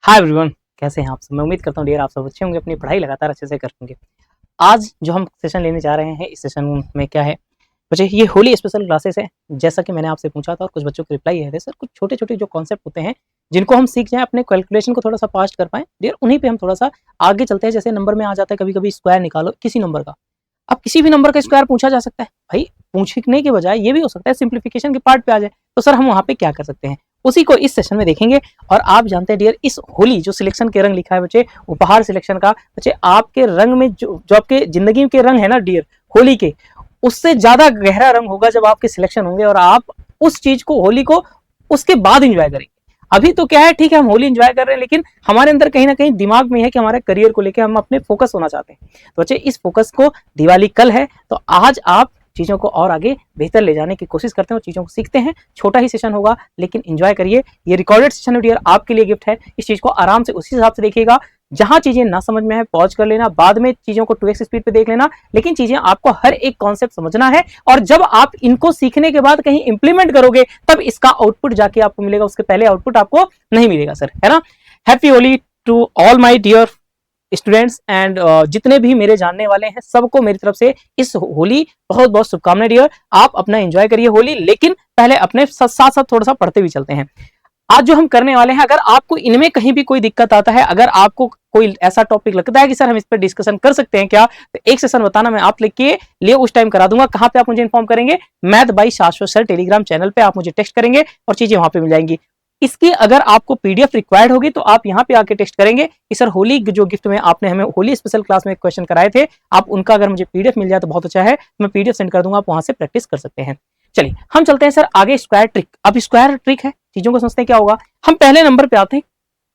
Hi everyone, कैसे हैं आप सब। मैं उम्मीद करता हूँ डियर आप सब अच्छे होंगे, अपनी पढ़ाई लगातार अच्छे से कर होंगे। आज जो हम सेशन लेने जा रहे हैं, इस सेशन में क्या है बच्चे, ये होली स्पेशल क्लासेस है। जैसा कि मैंने आपसे पूछा था और कुछ बच्चों के रिप्लाई आए थे, सर कुछ छोटे छोटे जो कॉन्सेप्ट होते हैं जिनको हम सीख जाएं, अपने कैलकुलेशन को थोड़ा सा फास्ट कर पाएं डियर, उन्हीं पे हम थोड़ा सा आगे चलते हैं। जैसे नंबर में आ जाता है कभी कभी स्क्वायर निकालो किसी नंबर का। अब किसी भी नंबर का स्क्वायर पूछा जा सकता है भाई, पूछने के बजाय ये भी हो सकता है सिंप्लीफिकेशन के पार्ट पे आ जाए, तो सर हम वहाँ पे क्या कर सकते हैं, उसी को इस सेशन में देखेंगे। और आप जानते हैं डियर, इस होली जो सिलेक्शन के रंग लिखा है बच्चे, उपहार सिलेक्शन का बच्चे, आपके रंग में जो आपके जिंदगी के रंग है ना डियर, होली के, उससे ज्यादा गहरा रंग होगा जब आपके सिलेक्शन होंगे और आप उस चीज को, होली को उसके बाद इंजॉय करेंगे। अभी तो क्या है, ठीक है हम होली एंजॉय कर रहे हैं, लेकिन हमारे अंदर कहीं ना कहीं दिमाग में है कि हमारे करियर को लेकर हम अपने फोकस होना चाहते हैं। तो बच्चे इस फोकस को, दिवाली कल है तो आज आप चीजों को और आगे बेहतर ले जाने की कोशिश करते हैं और चीजों को सीखते हैं। छोटा ही सेशन होगा लेकिन एंजॉय करिए। ये रिकॉर्डेड सेशन डियर आपके लिए गिफ्ट है। इस चीज को आराम से उसी हिसाब से देखिएगा। जहां चीजें ना समझ में है पॉज कर लेना, बाद में चीजों को 2x स्पीड पे देख लेना, लेकिन चीजें आपको हर एक कॉन्सेप्ट समझना है। और जब आप इनको सीखने के बाद कहीं इंप्लीमेंट करोगे तब इसका आउटपुट जाके आपको मिलेगा, उसके पहले आउटपुट आपको नहीं मिलेगा सर, है ना। Happy Holi to all my dear students and जितने भी मेरे जानने वाले हैं सबको मेरी तरफ से इस होली बहुत बहुत शुभकामनाएं डियर। आप अपना एंजॉय करिए होली, लेकिन पहले अपने साथ साथ थोड़ा सा पढ़ते भी चलते हैं। आज जो हम करने वाले हैं, अगर आपको इनमें कहीं भी कोई दिक्कत आता है, अगर आपको कोई ऐसा टॉपिक लगता है कि सर हम इस पर डिस्कशन कर सकते हैं क्या, तो एक सेशन बताना, मैं आप लेके लिए उस टाइम करा दूंगा। कहां पे आप मुझे इन्फॉर्म करेंगे, मैथ बाई शाश्वत सर टेलीग्राम चैनल पे आप मुझे टेक्स्ट करेंगे और चीजें वहां पे मिल जाएंगी। इसकी अगर आपको पीडीएफ रिक्वायर्ड होगी तो आप यहाँ पे आके टेस्ट करेंगे कि सर होली जो गिफ्ट में आपने हमें होली स्पेशल क्लास में क्वेश्चन कराए थे, आप उनका अगर मुझे पीडीएफ मिल जाए तो बहुत अच्छा है, मैं पीडीएफ सेंड कर दूंगा, आप वहां से प्रैक्टिस कर सकते हैं। चलिए हम चलते हैं सर आगे स्क्वायर ट्रिक। अब स्क्वायर ट्रिक है, चीजों को समझते हैं क्या होगा। हम पहले नंबर पे आते हैं।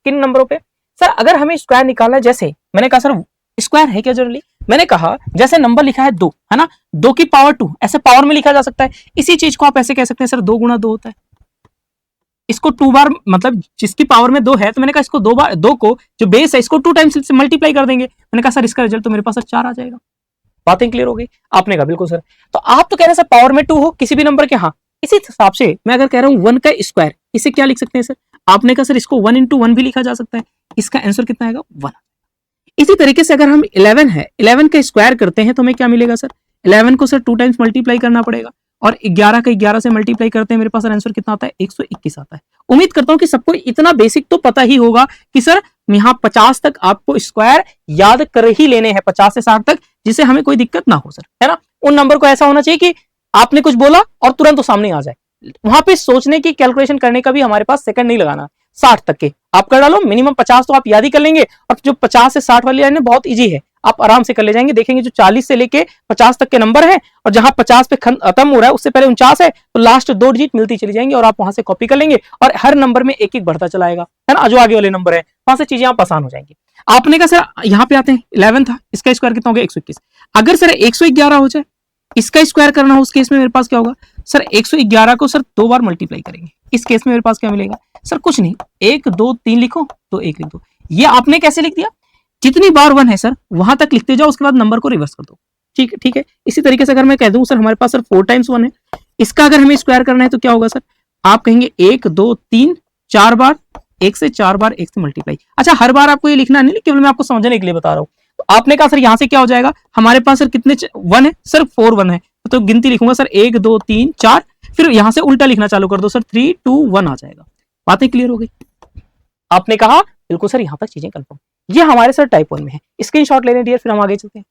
किन नंबरों पे सर, अगर हमें स्क्वायर निकालना है, जैसे मैंने कहा सर स्क्वायर है क्या जनरली, मैंने कहा जैसे नंबर लिखा है 2, है ना, 2 की पावर 2 ऐसे पावर में लिखा जा सकता है। इसी चीज को आप ऐसे कह सकते हैं सर 2 गुणा 2 होता है। इसको 2 बार, मतलब जिसकी पावर में 2 है, तो मैंने कहा इसको 2 बार, 2 को जो बेस है इसको 2 टाइम्स से मल्टीप्लाई कर देंगे। मैंने कहा सर इसका रिजल्ट तो मेरे पास 4 आ जाएगा। बातें क्लियर हो गई। आपने कहा बिल्कुल सर। तो आप तो कह रहे हैं सर पावर में 2 हो किसी भी नंबर के, हाँ इसी हिसाब से मैं अगर कह रहा हूं 1 का स्क्वायर, इसे क्या लिख सकते हैं सर, आपने कहा सर इसको 1 इंटू 1 भी लिखा जा सकता है। इसका आंसर कितना आएगा, 1। इसी तरीके से अगर हम 11 है, 11 का स्क्वायर करते हैं तो हमें क्या मिलेगा सर, 11 को सर 2 टाइम्स मल्टीप्लाई करना पड़ेगा और 11 का 11 से मल्टीप्लाई करते हैं, मेरे पास आंसर कितना आता है, 121 आता है। उम्मीद करता हूं कि सबको इतना बेसिक तो पता ही होगा कि सर यहाँ 50 तक आपको स्क्वायर याद कर ही लेने हैं, 50 से 60 तक, जिससे हमें कोई दिक्कत ना हो सर, है ना। उन नंबर को ऐसा होना चाहिए कि आपने कुछ बोला और तुरंत तो सामने आ जाए। वहां पे सोचने की, कैलकुलेशन करने का भी हमारे पास सेकंड नहीं लगाना। 60 तक के आप कर डालो, मिनिमम 50 तो आप याद ही कर लेंगे। और जो 50 से 60 वाली लाइन है बहुत इजी है, आप आराम से कर ले जाएंगे। देखेंगे जो 40 से लेके 50 तक के नंबर है और जहां 50 पे खत्म हो रहा है उससे पहले 49 है, तो लास्ट 2 डिजिट मिलती चली जाएंगी और आप वहां से कॉपी कर लेंगे और हर नंबर में एक एक बढ़ता चलाएगा, है ना, जो आगे वाले नंबर है वहां से चीजें आप आसान हो जाएंगी। आपने कहा सर यहाँ पे आते हैं 11 था, इसका स्क्वायर कितना हो गया, 121। अगर सर 111 हो जाए, इसका स्क्वायर करना हो, उस केस में मेरे पास क्या होगा सर, 111 को सर 2 बार मल्टीप्लाई करेंगे। इस केस में मेरे पास क्या मिलेगा सर, कुछ नहीं, 1 2 3 लिखो तो 1 लिख दो। ये आपने कैसे लिख दिया, जितनी बार 1 है सर वहां तक लिखते जाओ, उसके बाद नंबर को रिवर्स कर दो। ठीक है, ठीक है। इसी तरीके से अगर मैं कह दूं सर हमारे पास सर 4 टाइम्स 1 है, इसका अगर हमें स्क्वायर करना है तो क्या होगा सर, आप कहेंगे 1 2 3 4 बार, 1 से 4 बार 1 से मल्टीप्लाई। अच्छा, हर बार आपको ये लिखना नहीं, केवल मैं आपको समझने के लिए बता रहा हूँ। तो आपने कहा सर यहाँ से क्या हो जाएगा, हमारे पास सर कितने 1 है सर, 4 1 है, तो गिनती लिखूंगा सर 1 2 3 4, फिर यहां से उल्टा लिखना चालू कर दो सर, 3 2 1 आ जाएगा। बातें क्लियर हो गई। आपने कहा बिल्कुल सर, यहां तक चीजें कंफर्म। ये हमारे सर टाइप 1 में है। स्क्रीनशॉट ले लें डियर, फिर हम आगे चलते हैं।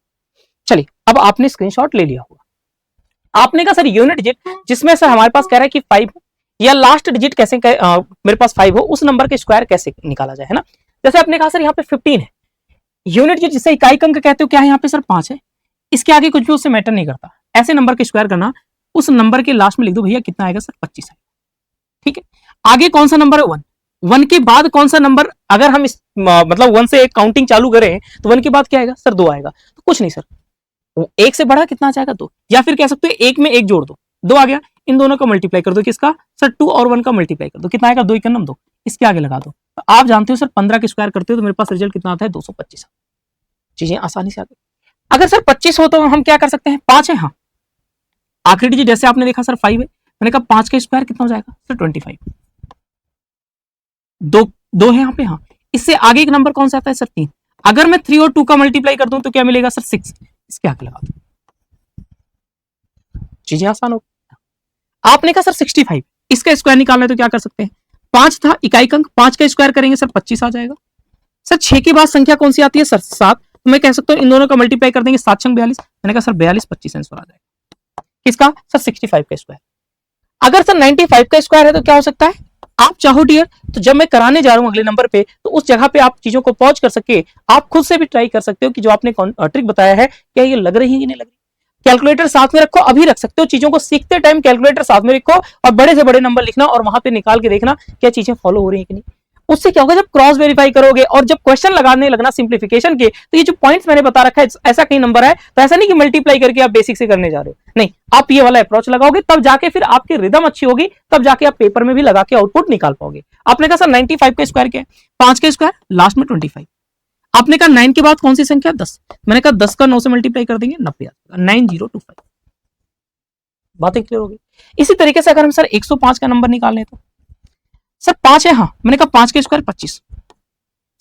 चलिए अब आपने स्क्रीनशॉट ले लिया होगा। आपने कहा सर यूनिट डिजिट जिसमें सर हमारे पास कह रहा है कि 5 या लास्ट डिजिट कैसे मेरे पास 5 हो, उस नंबर के स्क्वायर कैसे निकाला जाए, है ना। जैसे आपने कहा सर यहाँ पे 15 है, यूनिट डिजिट जिसे इकाई अंक कहते हो, क्या है यहाँ पे सर 5 है, इसके आगे कुछ भी उससे मैटर नहीं करता। ऐसे नंबर के स्क्वायर करना, उस नंबर के लास्ट में लिख दो भैया कितना आएगा सर, 25 आएगा। ठीक है, आगे कौन सा नंबर है, 1। 1 के बाद कौन सा नंबर, अगर हम इस मतलब 1 से एक काउंटिंग चालू करें तो 1 के बाद क्या आएगा सर, 2 आएगा। तो कुछ नहीं सर, 1 से बड़ा कितना आ जाएगा, 2, या फिर कह सकते हो 1 में 1 जोड़ दो, 2 आ गया। इन दोनों का मल्टीप्लाई कर दो, किसका सर, 2 और 1 का मल्टीप्लाई कर दो, कितना आएगा, 2 1 2, इसके आगे लगा दो। तो आप जानते हो सर 15 के स्क्वायर करते हो तो मेरे पास रिजल्ट कितना आता है, 225। चीजें आसानी से आ गई। अगर सर 25 हो तो हम क्या कर सकते हैं, 5 है, हाँ आखिरी डिजिट जैसे आपने देखा सर 5 है, मैंने कहा 5 का स्क्वायर कितना हो जाएगा सर, 25। 2 2 है यहाँ पे, हाँ इससे आगे एक नंबर कौन सा आता है सर 3। अगर मैं 3 और 2 का मल्टीप्लाई कर दूं तो क्या मिलेगा सर 6। इसके आगे लगा दो, चीजें आसान हो। आपने कहा सर 65, इसका स्क्वायर निकालना है तो क्या कर सकते हैं, 5 था इकाई अंक, 5 का स्क्वायर करेंगे सर 25 आ जाएगा। सर 6 के बाद संख्या कौन सी आती है सर 7, तो मैं कह सकता हूं इन दोनों का मल्टीप्लाई कर देंगे 7 छंग 42, मैंने कहा सर 42 25 आंसर आ जाएगा किसका सर 65 का स्क्वायर। अगर सर 95 का स्क्वायर है तो क्या हो सकता है, आप चाहो डियर तो जब मैं कराने जा रहा हूं अगले नंबर पे तो उस जगह पे आप चीजों को पॉज कर सके, आप खुद से भी ट्राई कर सकते हो कि जो आपने ट्रिक बताया है क्या ये लग रही है कि नहीं लग रही। कैलकुलेटर साथ में रखो, अभी रख सकते हो, चीजों को सीखते टाइम कैलकुलेटर साथ में रखो और बड़े से बड़े नंबर लिखना और वहां पे निकाल के देखना क्या चीजें फॉलो हो रही है कि नहीं। उससे क्या होगा जब क्रॉस वेरीफाई करोगे और जब क्वेश्चन लगाने लगना सिंप्लीफिकेशन के, तो ये जो पॉइंट्स मैंने बता रखा है ऐसा कहीं नंबर है तो ऐसा नहीं कि मल्टीप्लाई करके आप बेसिक से करने जा रहे हो, नहीं, आप ये वाला अप्रोच लगाओगे तब जाके फिर आपकी रिदम अच्छी होगी, तब जाके आप पेपर में भी लगा के आउटपुट निकाल पाओगे। आपने कहा सर 95 का स्क्वायर क्या है, 5 का स्क्वायर लास्ट में 25। आपने कहा 9 के बाद कौन सी संख्या 10, मैंने कहा 10 का 9 से मल्टीप्लाई कर देंगे 90 आ जाएगा 9025। बातें क्लियर हो गई। इसी तरीके से अगर हम सर 105 का नंबर निकाल लें तो सर 5 है, हाँ मैंने कहा 5 के स्क्वायर 25।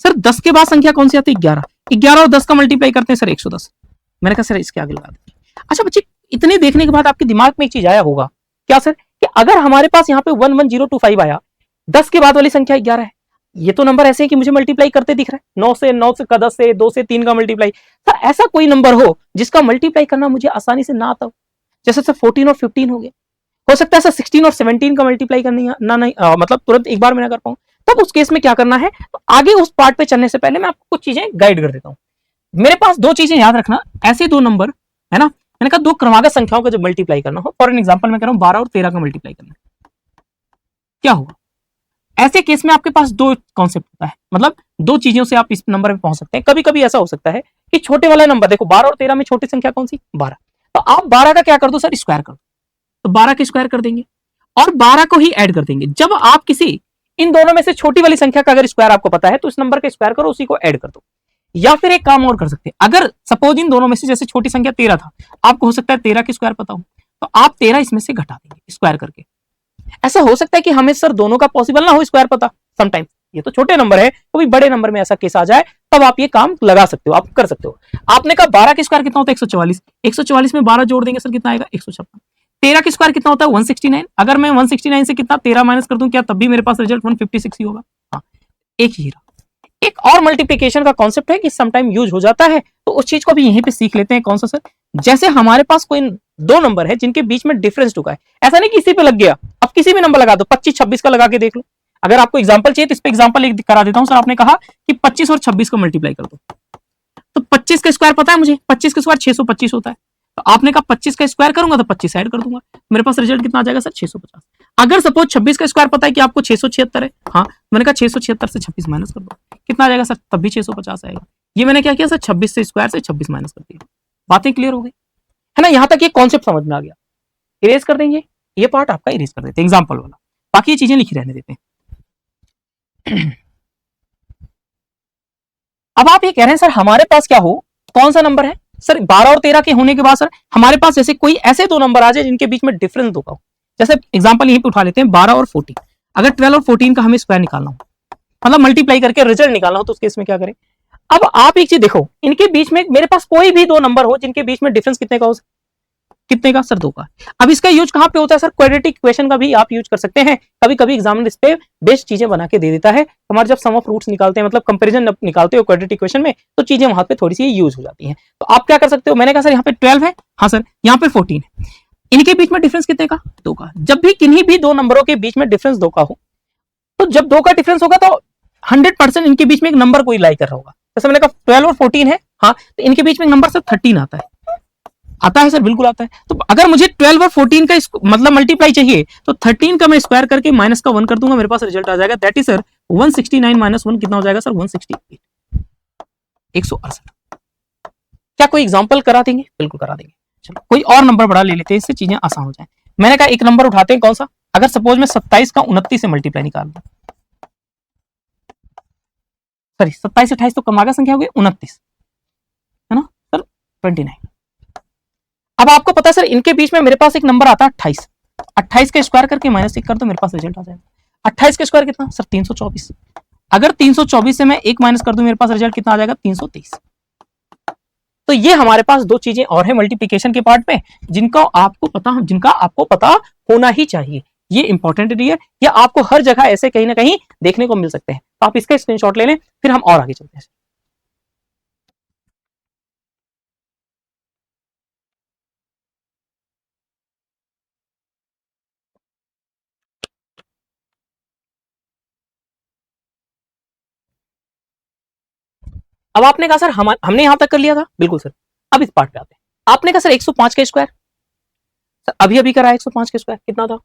सर 10 के बाद संख्या कौन सी आती है 11, 11 और 10 का मल्टीप्लाई करते हैं सर 110, मैंने कहा सर इसके आगे लगा दें। अच्छा बच्चे इतने देखने के बाद आपके दिमाग में एक चीज आया होगा क्या सर कि अगर हमारे पास यहाँ पे 11025 आया, 10 के बाद वाली संख्या 11 है, ये तो नंबर ऐसे है कि मुझे मल्टीप्लाई करते दिख रहा है 9 से का 10 से 2 से 3 का मल्टीप्लाई। सर ऐसा कोई नंबर हो जिसका मल्टीप्लाई करना मुझे आसानी से ना आता हो, जैसे सर 14 और 15 हो गए, हो सकता है सर 16 और 17 का मल्टीप्लाई करनी ना नहीं मतलब तुरंत एक बार में ना कर पाऊं, तब उस केस में क्या करना है, तो आगे उस पार्ट पे चलने से पहले मैं आपको कुछ चीजें गाइड कर देता हूं। मेरे पास दो चीजें याद रखना, ऐसे दो नंबर है ना, मैंने कहा दो क्रमागत संख्याओं का जब मल्टीप्लाई करना हो, फॉर एन एग्जांपल मैं कह रहा हूं 12 और 13 का मल्टीप्लाई करना, क्या होगा ऐसे केस में आपके पास दो कॉन्सेप्ट होता है, मतलब दो चीजों से आप इस नंबर पे पहुंच सकते हैं। कभी कभी ऐसा हो सकता है कि छोटे वाला नंबर देखो 12 और 13 में छोटी संख्या कौन सी 12, तो आप 12 का क्या कर दो सर स्क्वायर कर दो, तो 12 के स्क्वायर कर देंगे और 12 को ही ऐड कर देंगे। जब आप किसी इन दोनों में से छोटी वाली संख्या का अगर स्क्वायर आपको पता है तो इस नंबर का स्क्वायर करो, उसी को ऐड कर दो। या फिर एक काम और कर सकते हैं, अगर सपोज इन दोनों में से जैसे छोटी संख्या 13 था, आपको हो सकता है 13 के स्क्वायर पता हो, तो आप 13 इसमें से घटा देंगे स्क्वायर करके। ऐसा हो सकता है कि हमें सर दोनों का पॉसिबल ना हो स्क्वायर पता, समटाइम्स ये तो छोटे नंबर है, कभी बड़े नंबर में ऐसा केस आ जाए तब आप ये काम लगा सकते हो, आप कर सकते हो। आपने कहा 12 के स्क्वायर कितना होता है 144, 144 में 12 जोड़ देंगे सर कितना आएगा 156। 13 के स्क्वायर कितना होता है 169, अगर मैं 169 से कितना 13 माइनस कर दूं क्या तब भी मेरे पास रिजल्ट 156 ही होगा। हाँ एक ही रहा। एक और मल्टीप्लिकेशन का कॉन्सेप्ट है कि समटाइम यूज हो जाता है, तो उस चीज को भी यहीं पे सीख लेते हैं। कौन सा सर, जैसे हमारे पास कोई दो नंबर है जिनके बीच में डिफरेंस टुका है, ऐसा नहीं किसी पे लग गया, अब किसी भी नंबर लगा दो, 25 26 का लगा के देख लो। अगर आपको एग्जांपल चाहिए तो इस पे एग्जांपल एक करा देता हूं सर। आपने कहा कि 25 और 26 को मल्टीप्लाई कर दो, तो 25 का स्क्वायर पता है मुझे, 25 का स्क्वायर 625 होता है, तो आपने कहा 25 का स्क्वायर करूंगा तो 25 ऐड कर दूंगा, मेरे पास रिजल्ट कितना आ जाएगा सर 650। अगर सपोज 26 का स्क्वायर पता है कि आपको 676 है, हाँ मैंने कहा 676 से 26 माइनस कर दो, कितना आ जाएगा सर, तब भी 650 आएगा। ये मैंने क्या किया सर 26 से स्क्वायर से 26 माइनस कर दिया। बातें क्लियर हो गई है ना, यहां तक ये कॉन्सेप्ट समझ में आ गया। इरेज कर देंगे ये पार्ट आपका, इरेज कर देते हैं एग्जाम्पल वाला, बाकी ये चीजें लिखी रहने देते हैं। अब आप ये कह रहे हैं सर हमारे पास क्या हो, कौन सा नंबर है सर 12 और 13 के होने के बाद सर हमारे पास जैसे कोई ऐसे दो नंबर आ जाए जिनके बीच में डिफरेंस दो का हो। जैसे एग्जांपल यहीं पे उठा लेते हैं 12 और 14, अगर 12 और 14 का हमें स्क्वायर निकालना हो, मतलब मल्टीप्लाई करके रिजल्ट निकालना हो, तो उस केस में क्या करें। अब आप एक चीज देखो, इनके बीच में मेरे पास कोई भी दो नंबर हो जिनके बीच में डिफरेंस कितने का हो, कितने का सर 2 का। अब इसका यूज कहां पे होता है सर, क्वाड्रेटिक इक्वेशन का भी आप यूज कर सकते हैं। कभी कभी एग्जामिनर इस पे बेस्ट चीजें बना के दे देता है, हमारे जब सम ऑफ रूट्स निकालते हैं, मतलब कंपैरिजन निकालते हो क्वाड्रेटिक इक्वेशन में, तो चीजें वहां पे थोड़ी सी यूज हो जाती हैं। तो आप क्या कर सकते हो, मैंने कहा सर यहाँ पे 12 है, हाँ सर यहाँ पे 14 है, इनके बीच में डिफरेंस कितने का 2 का। जब भी किन्हीं भी दो नंबरों के बीच में डिफरेंस 2 का हो, तो जब 2 का डिफरेंस होगा तो 100% इनके बीच में एक नंबर कोई लाई कर रहा होगा। जैसे मैंने कहा 12 और 14 है, हाँ तो इनके बीच में एक नंबर सर 13 आता है, आता है सर बिल्कुल आता है। तो अगर मुझे 12 और 14 का मतलब मल्टीप्लाई चाहिए, तो 13 का मैं स्क्वायर करके माइनस का 1 कर दूंगा, मेरे पास रिजल्ट आ जाएगा, दैट इज सर 169 माइनस 1 कितना हो जाएगा सर 168, 168। क्या कोई एग्जांपल करा देंगे, बिल्कुल करा देंगे। चलो कोई और नंबर बड़ा ले लेते हैं, इससे चीजें आसान हो जाए। मैंने कहा एक नंबर उठाते हैं, कौन सा, अगर सपोज मैं 27 का 29 से मल्टीप्लाई निकाल दूं, सॉरी 27 28 तो क्रमागत संख्या हो गई, 29 है ना सर 29। अब आपको पता सर इनके बीच में मेरे पास एक नंबर आता है 28, 28 का स्क्वायर करके माइनस 1 कर दो, मेरे पास रिजल्ट आ जाएगा। 28 का स्क्वायर कितना सर 324, अगर 324 से मैं 1 माइनस कर दूं मेरे पास रिजल्ट कितना आ जाएगा 330। तो ये हमारे पास दो चीजें और है मल्टीप्लिकेशन के पार्ट में जिनका आपको पता होना ही चाहिए। ये इंपॉर्टेंट है, या आपको हर जगह ऐसे कहीं ना कहीं देखने को मिल सकते हैं। तो आप इसका स्क्रीनशॉट ले लें, फिर हम और आगे चलते हैं। अब आपने कहा सर हमने यहां तक कर लिया था, बिल्कुल सर। अब इस पार्ट पे आते हैं। आपने कहा सर 105 का स्क्वायर, सर अभी अभी करा 105 का स्क्वायर कितना था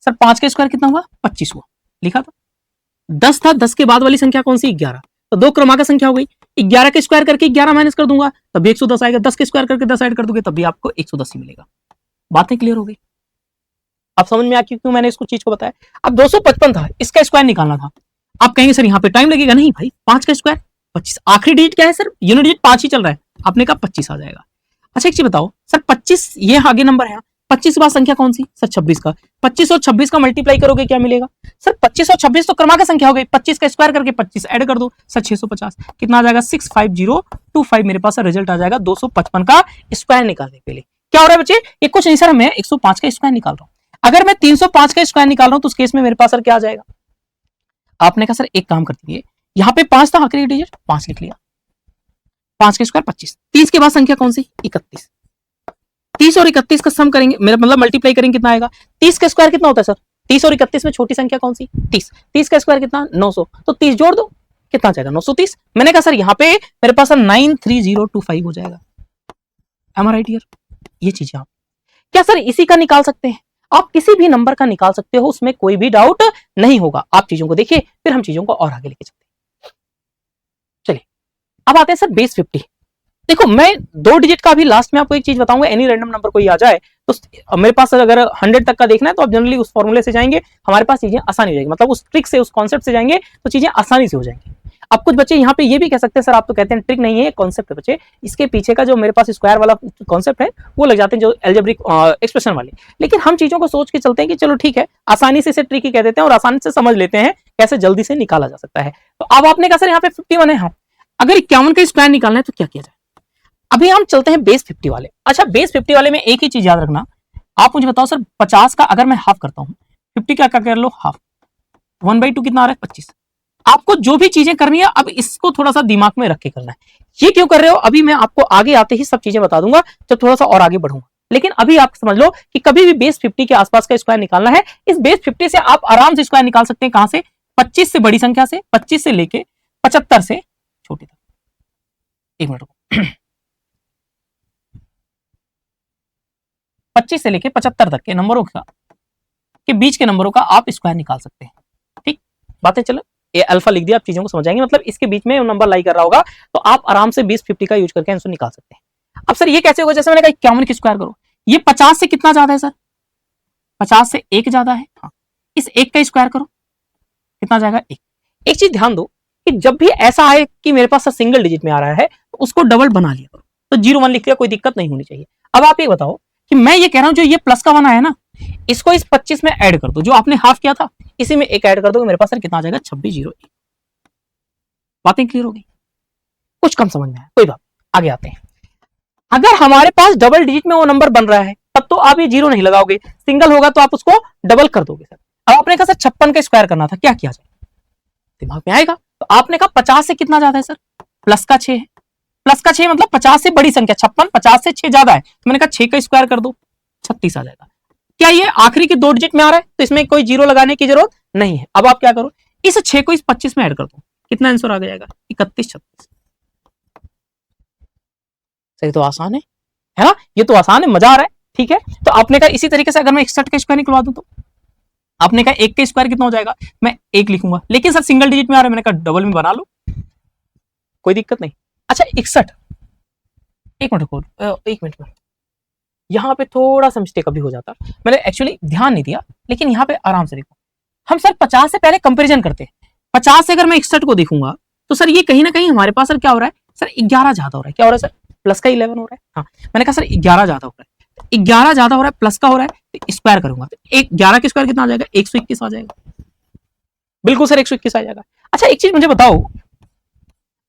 सर? 5 का स्क्वायर कितना हुआ? 25 हुआ, लिखा था। 10 था, 10 के बाद वाली संख्या कौन सी? 11। तो दो क्रमांक संख्या हो गई। 11 के स्क्वायर करके 11 माइनस कर दूंगा तब भी 110 आएगा। 10 के स्क्वायर करके 10 ऐड कर दूंगे तब भी आपको 110 ही मिलेगा। बातें क्लियर हो गई? अब समझ में आ क्यों मैंने इसको चीज को बताया। अब 255 था, इसका स्क्वायर निकालना था। आप कहेंगे सर यहाँ पे टाइम लगेगा। नहीं भाई, 5 का स्क्वायर 25। आखिरी डिजिट क्या है सर? यूनिट डिजिट 5 ही चल रहा है। आपने कहा 25 आ जाएगा। अच्छा एक चीज बताओ सर, 25 ये आगे नंबर है, 25 के बाद संख्या कौन सी सर? 26 का। 25 और 26 का मल्टीप्लाई करोगे क्या मिलेगा सर? 25 और 26 तो क्रमांक संख्या हो गई। 25 का स्क्वायर करके 25 ऐड कर दो सर, 650 कितना आ जाएगा? 65025 मेरे पास रिजल्ट आ जाएगा 255 का स्क्वायर निकालने के लिए। क्या हो रहा है बच्चे? ये कुछ नहीं सर, मैं 105 का स्क्वायर निकाल रहा हूं। अगर मैं 305 का स्क्वायर निकाल रहा हूं तो उस केस में मेरे पास सर क्या आ जाएगा? आपने कहा सर एक काम कर दीजिए, यहाँ पे 5 था, आखिरी डिजिट 5 लिख लिया। 5 के स्क्वायर 25। 30 के बाद संख्या कौन सी? 31। 30 और 31 का सम करेंगे, मेरा मतलब मल्टीप्लाई करेंगे, कितना आएगा? 30 का स्क्वायर कितना होता है सर? 30 और 31 में छोटी संख्या कौन सी? 30। 30 का स्क्वायर कितना? 900। तो 30 जोड़ दो, कितना आ जाएगा? 930। मैंने कहा सर यहाँ पे मेरे पास 93025 हो जाएगा। Am I right here? ये चीजें आप क्या सर इसी का निकाल सकते हैं? आप किसी भी नंबर का निकाल सकते हो, उसमें कोई भी डाउट नहीं होगा। आप चीजों को देखिए, फिर हम चीजों को और आगे लेके चलते हैं। चलिए अब आते हैं सर बेस 50। देखो मैं 2 डिजिट का भी लास्ट में आपको एक चीज बताऊंगा, एनी रैंडम नंबर कोई आ जाए तो मेरे पास अगर 100 तक का देखना है तो आप जनरली उस फॉर्मूले से जाएंगे, हमारे पास चीजें आसानी हो जाएगी। मतलब उस ट्रिक से, उस कॉन्सेप्ट से जाएंगे तो चीजें आसानी से हो जाएंगी। अब कुछ बच्चे यहाँ पे ये भी कह सकते हैं सर आप तो कहते हैं ट्रिक नहीं है, कॉन्सेप्ट है बच्चे। इसके पीछे का जो मेरे पास स्क्वायर वाला कॉन्सेप्ट है वो लग जाते हैं, जो एल्जेब्रिक एक्सप्रेशन वाले। लेकिन हम चीजों को सोच के चलते हैं कि चलो ठीक है, आसानी से इसे ट्रिक ही कह देते हैं और आसानी से समझ लेते हैं कैसे जल्दी से निकाला जा सकता है। तो अब आपने कहा सर यहाँ पे 51 है, हाँ अगर 51 का स्क्वायर निकालना है तो क्या किया जाए? अभी हम चलते हैं बेस 50 वाले। अच्छा बेस 50 वाले में एक ही चीज याद रखना, आप मुझे बताओ सर 50 का अगर मैं हाफ करता हूं, 50 का क्या कर लो हाफ, 1/2 कितना आ रहा है? 25। आपको जो भी चीजें करनी है अब इसको थोड़ा सा दिमाग में रख के करना है। ये क्यों कर रहे हो अभी मैं आपको आगे आते ही सब चीजें बता दूंगा, जब थोड़ा सा और आगे बढ़ूंगा। लेकिन अभी आप समझ लो कि कभी भी बेस 50 के आसपास का स्क्वायर निकालना है, इस बेस 50 से आप आराम से स्क्वायर निकाल सकते हैं। कहां से? 25 से बड़ी संख्या से, 25 से लेके 75 से छोटी तक। एक मिनट 25 से लेके 75 तक के नंबरों का के बीच के नंबरों का आप स्क्वायर निकाल सकते हैं। ठीक बातें चलो, ये अल्फा लिख दिया, आप चीजों को समझ जाएंगे। मतलब इसके बीच में नंबर लाई कर रहा होगा तो आप आराम से 20-50 का यूज करके आंसर निकाल सकते हैं। अब सर ये कैसे होगा? जैसे मैंने कहा 51 की स्क्वायर करो, ये 50 से कितना ज्यादा है सर? 50 से 1 ज्यादा है। हाँ, इस 1 का स्क्वायर करो, कितना जाएगा? 1। एक चीज ध्यान दो कि जब भी ऐसा आए कि मेरे पास सिंगल डिजिट में आ रहा है तो उसको डबल बना लिया करो। तो 0 1 लिख लिया, कोई दिक्कत नहीं होनी चाहिए। अब आप ये बताओ कि मैं ये कह रहा हूं जो ये प्लस का 1 आया ना, इसको इस 25 में ऐड कर दो, जो आपने हाफ किया था इसी में 1 ऐड कर दो, मेरे पास सर कितना आ जाएगा? 2601। बातें क्लियर हो गई? कुछ कम समझ में आया, कोई बात। आगे आते हैं। अगर हमारे पास डबल डिजिट में वो नंबर बन रहा है तब तो आप ये 0 नहीं लगाओगे, सिंगल होगा तो आप उसको डबल कर दोगे सर। अब आपने कहा सर 56 का स्क्वायर करना था, क्या किया जाए? दिमाग में आएगा। तो आपने कहा 50 से कितना ज्यादा है सर? प्लस का 6 है। प्लस का 6 मतलब 50 से बड़ी संख्या, 56 50 से 6 ज्यादा है, तो मैंने कहा 6 का स्क्वायर कर दो, 36 आ जाएगा। क्या ये आखिरी के 2 डिजिट में आ रहा है तो इसमें कोई 0 लगाने की जरूरत नहीं है। अब आप क्या करो, इस 6 को इस 25 में ऐड कर दो, कितना आंसर आ जाएगा? 31 36। सही तो आसान है ना? ये तो आसान है, मजा आ रहा है। ठीक है, तो आपने कहा इसी तरीके से अगर मैं 61 का स्क्वायर निकलवा दूं तो आपने कहा 1 का स्क्वायर कितना हो जाएगा? मैं 1 लिखूंगा, लेकिन सर सिंगल डिजिट में आ रहा है, मैंने कहा डबल में बना लो, कोई दिक्कत नहीं। अच्छा 61, एक मिनट रुको, एक मिनट में यहाँ पे थोड़ा सा मिस्टेक अभी हो जाता, मैंने एक्चुअली ध्यान नहीं दिया। लेकिन यहाँ पे आराम से देखो, हम सर 50 से पहले कंपैरिजन करते हैं। 50 से अगर मैं 61 को देखूंगा तो सर ये कहीं ना कहीं हमारे पास सर क्या हो रहा है? सर 11 ज्यादा हो रहा है। क्या हो रहा है सर? प्लस का 11 हो रहा है। हाँ मैंने कहा सर 11 ज्यादा हो रहा है, 11 ज्यादा हो रहा है, प्लस का हो रहा है, तो स्क्वायर करूंगा तो 11 का स्क्वायर कितना आ जाएगा? 121 आ जाएगा। बिल्कुल सर 121 आ जाएगा। अच्छा एक चीज मुझे बताओ,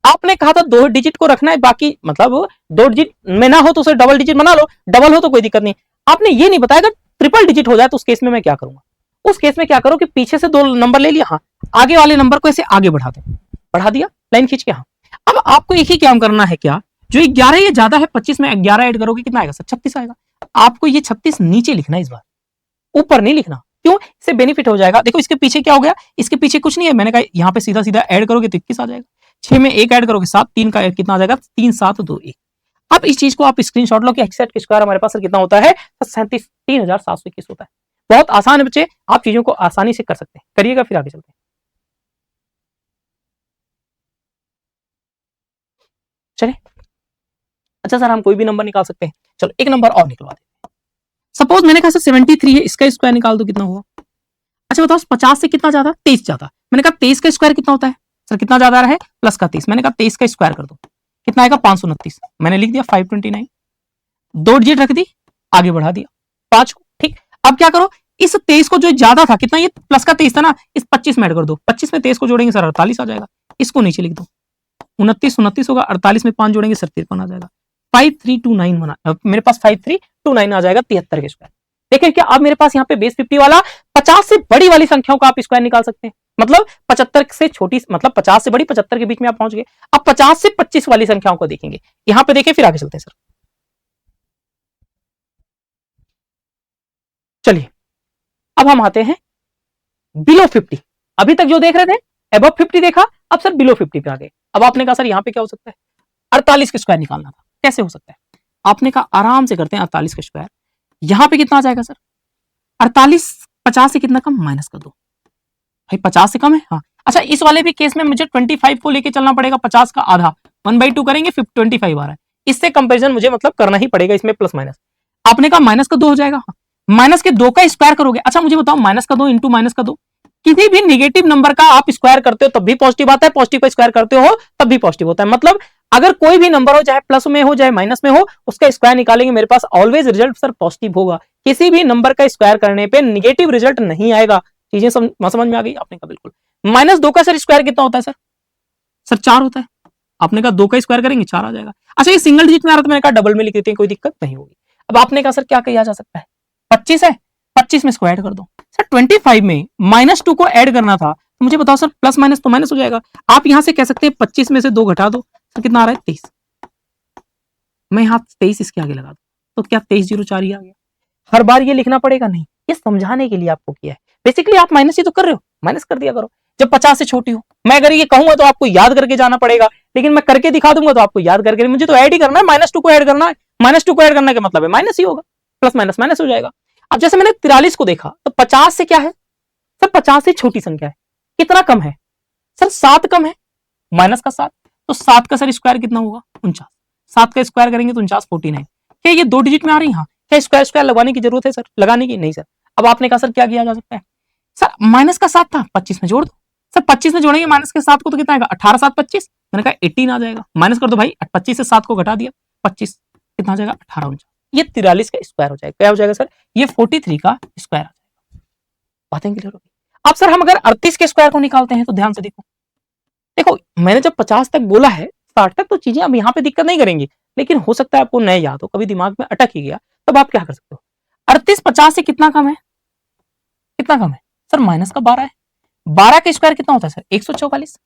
आपने कहा था 2 डिजिट को रखना है, बाकी मतलब 2 डिजिट में ना हो तो उसे डबल डिजिट बना लो, डबल हो तो कोई दिक्कत नहीं। आपने ये नहीं बताया अगर ट्रिपल डिजिट हो जाए तो उस केस में मैं क्या करूंगा। उस केस में क्या करो कि पीछे से 2 नंबर ले लिया, हाँ आगे वाले नंबर को ऐसे आगे बढ़ा दो, बढ़ा दिया लाइन खींच के। हाँ अब आपको एक ही काम करना है, क्या जो 11 ये ज्यादा है, 25 में 11 ऐड करोगे कितना आएगा सर, 36 आएगा। आपको ये 36 नीचे लिखना है इस बार, ऊपर नहीं लिखना। क्यों, इससे बेनिफिट हो जाएगा। देखो इसके पीछे क्या हो गया, इसके पीछे कुछ नहीं है, मैंने कहा यहाँ पे सीधा सीधा ऐड करोगे तो 21 आ जाएगा, 6 में 1 ऐड करोगे 7, 3 का कितना आ जाएगा 3 7 2 1। अब इस चीज को आप स्क्रीनशॉट लो कि एक्सेट का स्क्वायर हमारे पास कितना होता है, 37 3721 होता है। बहुत आसान है बच्चे, आप चीजों को आसानी से कर सकते हैं, करिएगा फिर आगे चलते हैं। चले अच्छा सर हम कोई भी नंबर निकाल सकते हैं, चलो एक नंबर और निकलवा देते हैं। सपोज मैंने कहा सर 73 है, इसका स्क्वायर निकाल दो कितना हुआ। अच्छा बताओ 50 से कितना ज्यादा, 23 ज्यादा। मैंने कहा 23 का स्क्वायर कितना होता है सर, कितना ज्यादा रहा है प्लस का 30, मैंने कहा 23 का स्क्वायर कर दो कितना आएगा 529, मैंने लिख दिया 529, 2 डिजिट रख दी आगे बढ़ा दिया 5 को। ठीक अब क्या करो, इस 23 को जो ज्यादा था कितना, ये प्लस का 23 था ना, इस 25 में ऐड कर दो, 25 में 23 को जोड़ेंगे सर 48 आ जाएगा, इसको नीचे लिख दो 29 29 होगा, 48 में 5 जोड़ेंगे सर 53 आ जाएगा, 5329 बना, मेरे पास 5329 आ जाएगा 73 के स्क्वायर। देखिए क्या अब मेरे पास यहाँ पे बेस 50 वाला 50 से बड़ी वाली संख्याओं का आप स्क्वायर निकाल सकते हैं, मतलब 75 से छोटी, मतलब 50 से बड़ी 75 के बीच में आप पहुंच गए। अब 50 से 25 वाली संख्याओं को देखेंगे, यहां पे देखिए फिर आगे चलते हैं सर। चलिए अब हम आते हैं बिलो 50, अभी तक जो देख रहे थे अबव 50 देखा, अब सर बिलो 50 पे आ गए। अब आपने कहा सर यहाँ पे क्या हो सकता है, 48 का स्क्वायर निकालना था, कैसे हो सकता है। आपने कहा आराम से करते हैं 48 का स्क्वायर, यहां पे कितना आ जाएगा सर 48, 50 से कितना कम माइनस कर दो, भाई 50 से कम है हाँ। अच्छा इस वाले भी केस में मुझे 25 को लेके चलना पड़ेगा, 50 का आधा 1/2 करेंगे 25 आ रहा है, इससे कंपेरिजन मुझे मतलब करना ही पड़ेगा इसमें प्लस माइनस। आपने कहा माइनस का 2 हो जाएगा, माइनस के 2 का स्क्वायर करोगे। अच्छा मुझे बताओ माइनस का 2 इंटू माइनस का 2, किसी भी निगेटिव नंबर का आप स्क्वायर करते हो तब भी पॉजिटिव आता है, पॉजिटिव का स्क्वायर करते हो तब भी पॉजिटिव होता है। मतलब अगर कोई भी नंबर हो चाहे प्लस में हो चाहे माइनस में हो, उसका स्क्वायर निकालेंगे मेरे पास ऑलवेज रिजल्ट सर पॉजिटिव होगा, किसी भी नंबर का स्क्वायर करने पे निगेटिव रिजल्ट नहीं आएगा। चीजें समझ में आ गई आपने कहा बिल्कुल। -2 का सर स्क्वायर कितना होता है सर 4 होता है, आपने कहा 2 का स्क्वायर करेंगे 4 आ जाएगा। अच्छा ये सिंगल डिजिट में आ रहा था, मैंने कहा डबल में लिख देते हैं कोई दिक्कत नहीं होगी। अब आपने कहा सर क्या किया जा सकता है, 25 है 25 में इसको ऐड कर दो सर, 25 में -2 को ऐड करना था तो मुझे बताओ सर प्लस माइनस तो माइनस हो जाएगा। आप यहां से कह सकते हैं 25 में से 2 घटा दो, सर कितना आ रहा है 23, मैं यहां 23 इसके आगे लगा दो तो क्या 2304 ही आ गया। हर बार ये लिखना पड़ेगा नहीं, ये समझाने के लिए आपको किया है। बेसिकली आप माइनस ही तो कर रहे हो, माइनस कर दिया करो जब 50 से छोटी हो। मैं अगर ये कहूंगा तो आपको याद करके जाना पड़ेगा, लेकिन मैं करके दिखा दूंगा तो आपको याद करके, मुझे तो ऐड ही करना है, -2 को ऐड करना है, -2 को ऐड करने का मतलब है माइनस ही होगा, प्लस माइनस माइनस हो जाएगा। अब जैसे मैंने 43 को देखा तो 50 से क्या है सर, 50 से छोटी संख्या है, कितना कम है सर 7 कम है, माइनस का 7, तो 7 का सर स्क्वायर कितना होगा 49, 7 का स्क्वायर करेंगे तो 49 49। क्या ये 2 डिजिट में आ रही है, हाँ। क्या स्क्वायर स्क्वायर लगवाने की जरूरत है सर, लगाने की नहीं सर। अब आपने कहा सर क्या किया जा सकता है, सर माइनस का 7 था 25 में जोड़ दो, सर 25 में जोड़ेंगे माइनस के 7 को तो कितना आएगा 18 7 25, मैंने कहा 18 आ जाएगा, माइनस कर दो भाई 25 से 7 को घटा दिया 25 कितना आ जाएगा 18 49, ये 43 का स्क्वायर हो जाएगा। क्या हो जाएगा सर, ये 43 का स्क्वायर आ जाएगा। बातें क्लियर होगी। अब सर हम अगर 38 के स्क्वायर को निकालते हैं तो ध्यान से देखो, देखो मैंने जब 50 तक बोला है 60 तक तो चीजें अब यहाँ पे दिक्कत नहीं करेंगी, लेकिन हो सकता है आपको नए याद हो, कभी दिमाग में अटक ही गया, तब आप क्या कर सकते हो। 38 50 से कितना कम है, कितना कम है सर माइनस का 12 है, 12 का स्क्वायर कितना होता है सर 144।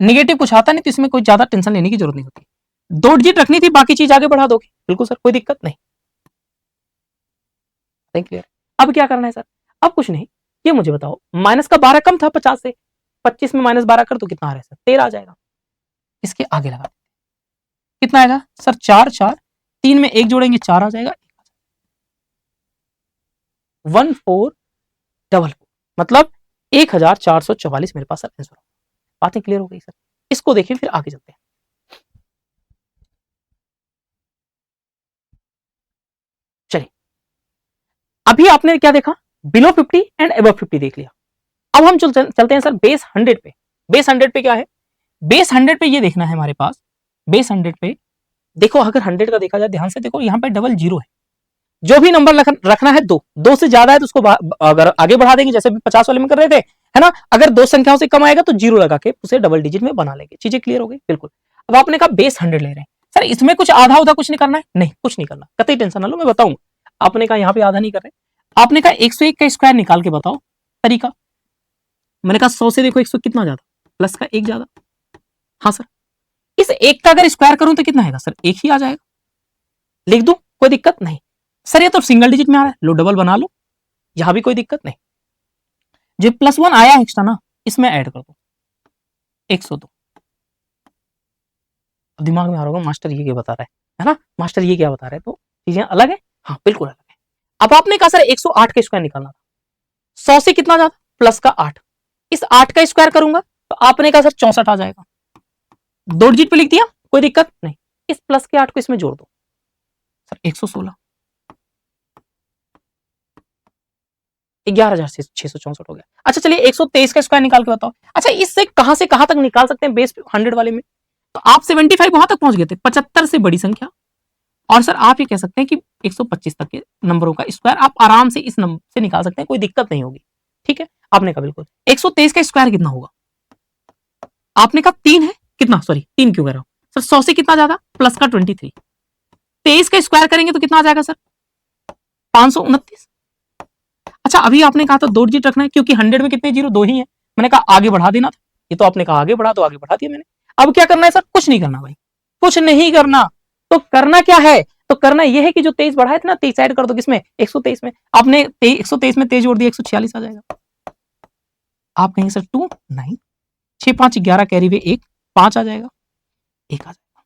निगेटिव कुछ आता नहीं तो इसमें कोई ज्यादा टेंशन लेने की जरूरत नहीं होती, 2 डिजिट रखनी थी बाकी चीज आगे बढ़ा दोगे, बिल्कुल सर कोई दिक्कत नहीं। क्लियर। अब क्या करना है सर, अब कुछ नहीं, ये मुझे बताओ माइनस का 12 कम था 50 से, 25 में -12 कर तो कितना आ रहा है सर 13 आ जाएगा, इसके आगे लगा कितना आएगा सर 4 4, 3 में 1 जोड़ेंगे 4 आ जाएगा, 1444, मतलब 1444 मेरे पास सर आंसर। बातें क्लियर हो गई सर, इसको देखिए फिर आगे चलते हैं। चलिए अभी आपने क्या देखा, बिलो 50 एंड अबव 50 देख लिया। अब हम चलते हैं सर बेस 100 पे। बेस 100 पे क्या है, बेस 100 पे ये देखना है हमारे पास, बेस 100 पे देखो अगर 100 का देखा जाए ध्यान से देखो यहाँ पे डबल जीरो है, जो भी नंबर रखना है दो, दो से ज्यादा है तो उसको अगर आगे बढ़ा देंगे, जैसे 50 वाले में कर रहे थे, है ना। अगर दो संख्याओं से कम आएगा तो जीरो लगा के उसे डबल डिजिट में बना लेंगे। चीजें क्लियर हो गई? बिल्कुल। अब आपने कहा बेस 100 ले रहे हैं सर, इसमें कुछ आधा उधा कुछ नहीं करना है? नहीं, कुछ नहीं करना, कतई टेंशन ना लो, मैं बताऊं। आपने कहा यहाँ पे आधा नहीं कर रहे, आपने कहा 101 का स्क्वायर निकाल के बताओ तरीका। मैंने कहा 100 से देखो 100 कितना ज्यादा, प्लस का एक ज्यादा। हाँ सर, इस एक का अगर स्क्वायर करूं तो कितना आएगा सर? एक ही आ जाएगा, लिख दूं, कोई दिक्कत नहीं। सर ये तो सिंगल डिजिट में आ रहा है, लो डबल बना लो, यहां भी कोई दिक्कत नहीं। जो +1 आया एक्स्ट्रा ना, इसमें ऐड कर दो 102। दिमाग में आ रहा होगा मास्टर ये क्या बता रहा है ना, मास्टर ये क्या बता रहे हैं, तो चीजें अलग है। हाँ बिल्कुल अलग है। अब आपने कहा सर 108 का स्क्वायर निकालना था, 100 से कितना ज्यादा, प्लस का 8, इस 8 का स्क्वायर करूंगा तो आपने कहा सर 64 आ जाएगा, दो डिजिट पे लिख दिया, कोई दिक्कत नहीं। इस प्लस के 8 को इसमें जोड़ दो सर, 116, 11,664 हो गया। अच्छा चलिए 123 का स्क्वायर निकाल के बताओ। अच्छा इससे कहां तक निकाल सकते हैं बेस 100 वाले में? तो आप 75 वहां तक पहुंच गए थे, 75 से बड़ी संख्या, और सर आप ये कह सकते हैं कि 125 तक के नंबरों का स्क्वायर आप आराम से इस नंबर से निकाल सकते हैं, कोई दिक्कत नहीं होगी। ठीक है, आपने कहा बिल्कुल। 123 का स्क्वायर कितना होगा? आपने कहा 3 है, कितना, सॉरी 3 क्यों कह रहा हूं सर, 100 से कितना ज्यादा, प्लस का 23, 23 का स्क्वायर करेंगे तो कितना आ जाएगा सर, 529। अच्छा अभी आपने कहा था दो डिजिट रखना है, क्योंकि 100 में कितने जीरो, दो ही है। मैंने कहा आगे बढ़ा देना था, ये तो आपने कहा आगे बढ़ा, तो आगे बढ़ा दिया मैंने। अब क्या करना है सर? कुछ नहीं करना भाई, कुछ नहीं करना। तो करना क्या है? तो करना यह है कि जो 23 बढ़ाए थे ना, 23 ऐड कर दो किसमें, 123 में। आपने 123 में 23 जोड़ दिया, 146 आ जाएगा। आप कहेंगे सर 2 9, 6 5 11 कैरी वे 1, 5 आ जाएगा, 1 आ जाएगा।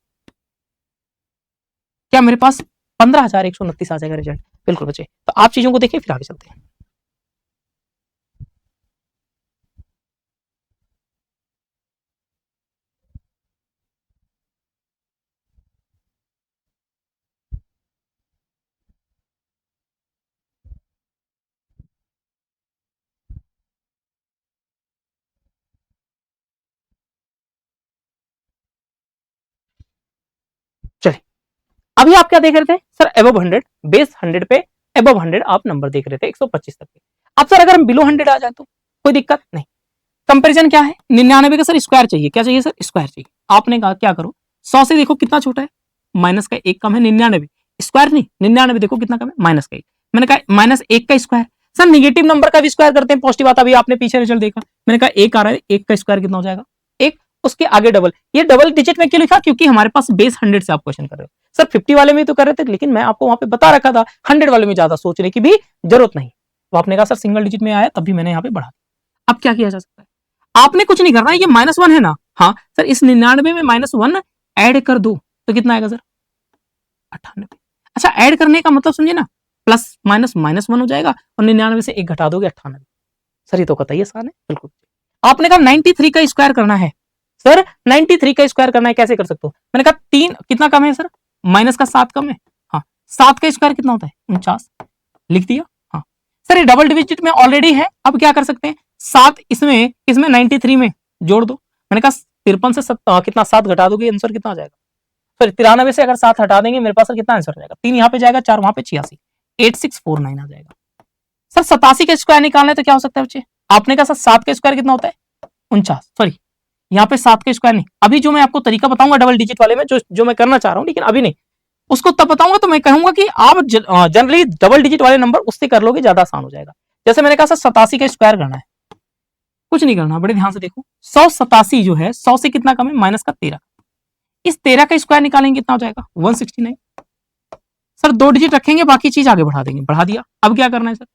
क्या मेरे पास 15,129 आ जाएगा रिजल्ट? बिल्कुल बच्चे। तो आप चीजों को देखिए, फिर आगे चलते हैं। चलिए अभी आप क्या देख रहे थे सर, एबव 100, बेस 100 पे एबव 100 आप नंबर देख रहे थे 125 तक के। अब सर अगर हम बिलो 100 आ जाए तो कोई दिक्कत नहीं। कंपैरिजन क्या है, 99 का सर स्क्वायर चाहिए, क्या चाहिए सर, स्क्वायर चाहिए। आपने कहा क्या करो, 100 से देखो कितना छोटा है, माइनस का एक कम है, 99 स्क्वायर नहीं, 99 देखो कितना कम है, माइनस का एक। मैंने कहा -1 का स्क्वायर, सर निगेटिव नंबर का भी स्क्वायर करते हैं, पॉजिटिव आता, अभी आपने पीछे रिजल्ट देखा। मैंने कहा एक आ रहा है, एक का स्क्वायर कितना हो जाएगा, एक, उसके आगे डबल। ये डबल डिजिट में क्यों लिखा, क्योंकि हमारे पास बेस 100 से आप क्वेश्चन कर रहे हो। सर 50 वाले में तो कर रहे थे, लेकिन मैं आपको वहां पे बता रखा था 100 वाले में ज्यादा सोचने की भी जरूरत नहीं। तो आपने कहा सर सिंगल डिजिट में आया, तब भी मैंने यहाँ पे बढ़ा। अब क्या किया जा सकता है, आपने कुछ नहीं करना, ये -1 है ना, हाँ सर इस 99 में -1 ऐड कर दो तो कितना आएगा सर, 98। अच्छा ऐड करने का मतलब समझे ना, प्लस माइनस -1 हो जाएगा, और 99 से एक घटा दोगे 98। सर ये तो कतई आसान है, बिल्कुल। आपने कहा 93 का स्क्वायर करना है, सर 93 का स्क्वायर करना है, कैसे कर सकते हो? मैंने कहा 3 कितना कम है सर, माइनस का 7 कम है, हाँ 7 का स्क्वायर कितना होता है, 49, लिख दिया। हाँ सर ये डबल डिजिट में ऑलरेडी है, अब क्या कर सकते हैं, 7 इसमें इसमें 93 में जोड़ दो। मैंने कहा 53 से कितना 7 घटा दोगे, आंसर कितना आ जाएगा, सॉरी 93 से अगर 7 हटा देंगे, मेरे पास सर कितना आंसर आ जाएगा, 3 यहाँ पे जाएगा, 4 वहां पे, 86, 8649 आ जाएगा। सर 87 का स्क्वायर निकालना है तो क्या हो सकता है बच्चे, आपने कहा सर 7 का स्क्वायर कितना होता है, 49, सॉरी यहाँ पे 7 का स्क्वायर नहीं, अभी जो मैं आपको तरीका बताऊंगा डबल डिजिट वाले में, जो मैं करना चाह रहा हूँ, लेकिन अभी नहीं, उसको तब बताऊंगा। तो मैं कहूंगा कि आप जनरली डबल डिजिट वाले नंबर उससे कर लोगे, ज्यादा आसान हो जाएगा। जैसे मैंने कहा सर 87 का स्क्वायर करना है, कुछ नहीं करना, बड़े ध्यान से देखो, 187 जो है 100 से कितना कम है, माइनस का 13, इस 13 का स्क्वायर निकालेंगे कितना हो जाएगा, 169। सर दो डिजिट रखेंगे, बाकी चीज आगे बढ़ा देंगे, बढ़ा दिया। अब क्या करना है सर,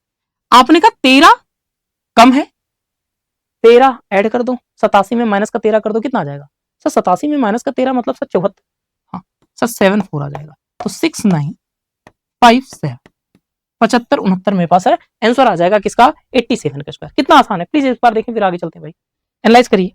आपने कहा 13 कम है, 13 ऐड कर दो, 87 में माइनस का 13 कर दो, कितना आ जाएगा सर, 87 में माइनस का 13 मतलब सर 74, हाँ सर 74 आ जाएगा, तो 6957, 75 69 मेरे पास है आंसर आ जाएगा किसका, 87 का स्क्वायर। कितना आसान है, प्लीज एक बार देखें, फिर आगे चलते हैं भाई, एनालाइज करिए।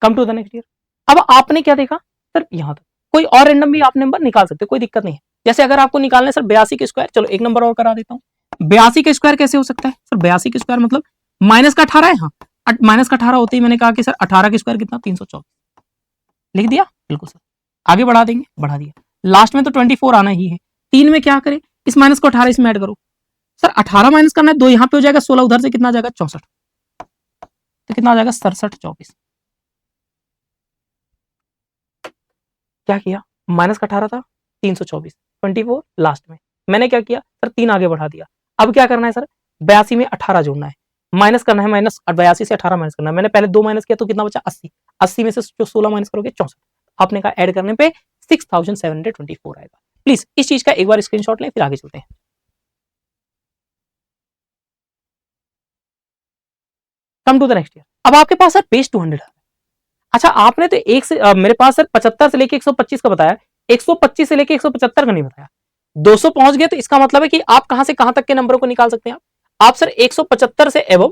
Come to the next year. अब आपने क्या देखा सर, यहां तक कोई और रैंडम भी आप नंबर निकाल सकते हो, कोई दिक्कत नहीं है। जैसे अगर आपको निकालना है सर 82 के स्क्वायर, चलो एक नंबर और करा देता हूँ। 82 के स्क्वायर कैसे हो सकता है सर? 82 के स्क्वायर मतलब माइनस का 18 है, हाँ माइनस का 18 होते ही मैंने कहा कि सर 18 के स्क्वायर कितना, 324 लिख दिया, बिल्कुल सर। आगे बढ़ा देंगे, बढ़ा दिया, लास्ट में तो 24 आना ही है। 3 में क्या करें, इस माइनस को 18 इसमें ऐड करो सर, 18 माइनस करना है, 2 यहाँ पे हो जाएगा, 16 उधर से कितना आ जाएगा 64, तो कितना आ जाएगा 67 24। क्या किया, माइनस का 18 था, 324, 24 लास्ट में मैंने क्या किया सर, 3 आगे बढ़ा दिया। अब क्या करना है सर, 82 में 18 जोड़ना है, माइनस करना है, माइनस 82 से 18 माइनस करना है। मैंने पहले 2 माइनस किया तो कितना बचा 80, 80 में से जो 16 माइनस करोगे 64, आपने कहा ऐड करने पे 6724 आएगा। प्लीज इस चीज का एक बार स्क्रीनशॉट लें, फिर आगे चलते हैं। Come to the next year. अब आपके पास सर बेस 200 है। अच्छा आपने तो एक से मेरे पास सर 75 से लेके 125 का बताया, 125 से लेके 175 का नहीं बताया। 200 पहुंच गए तो इसका मतलब है कि आप कहां से कहां तक के नंबरों को निकाल सकते हैं आप सर 175 से एबव,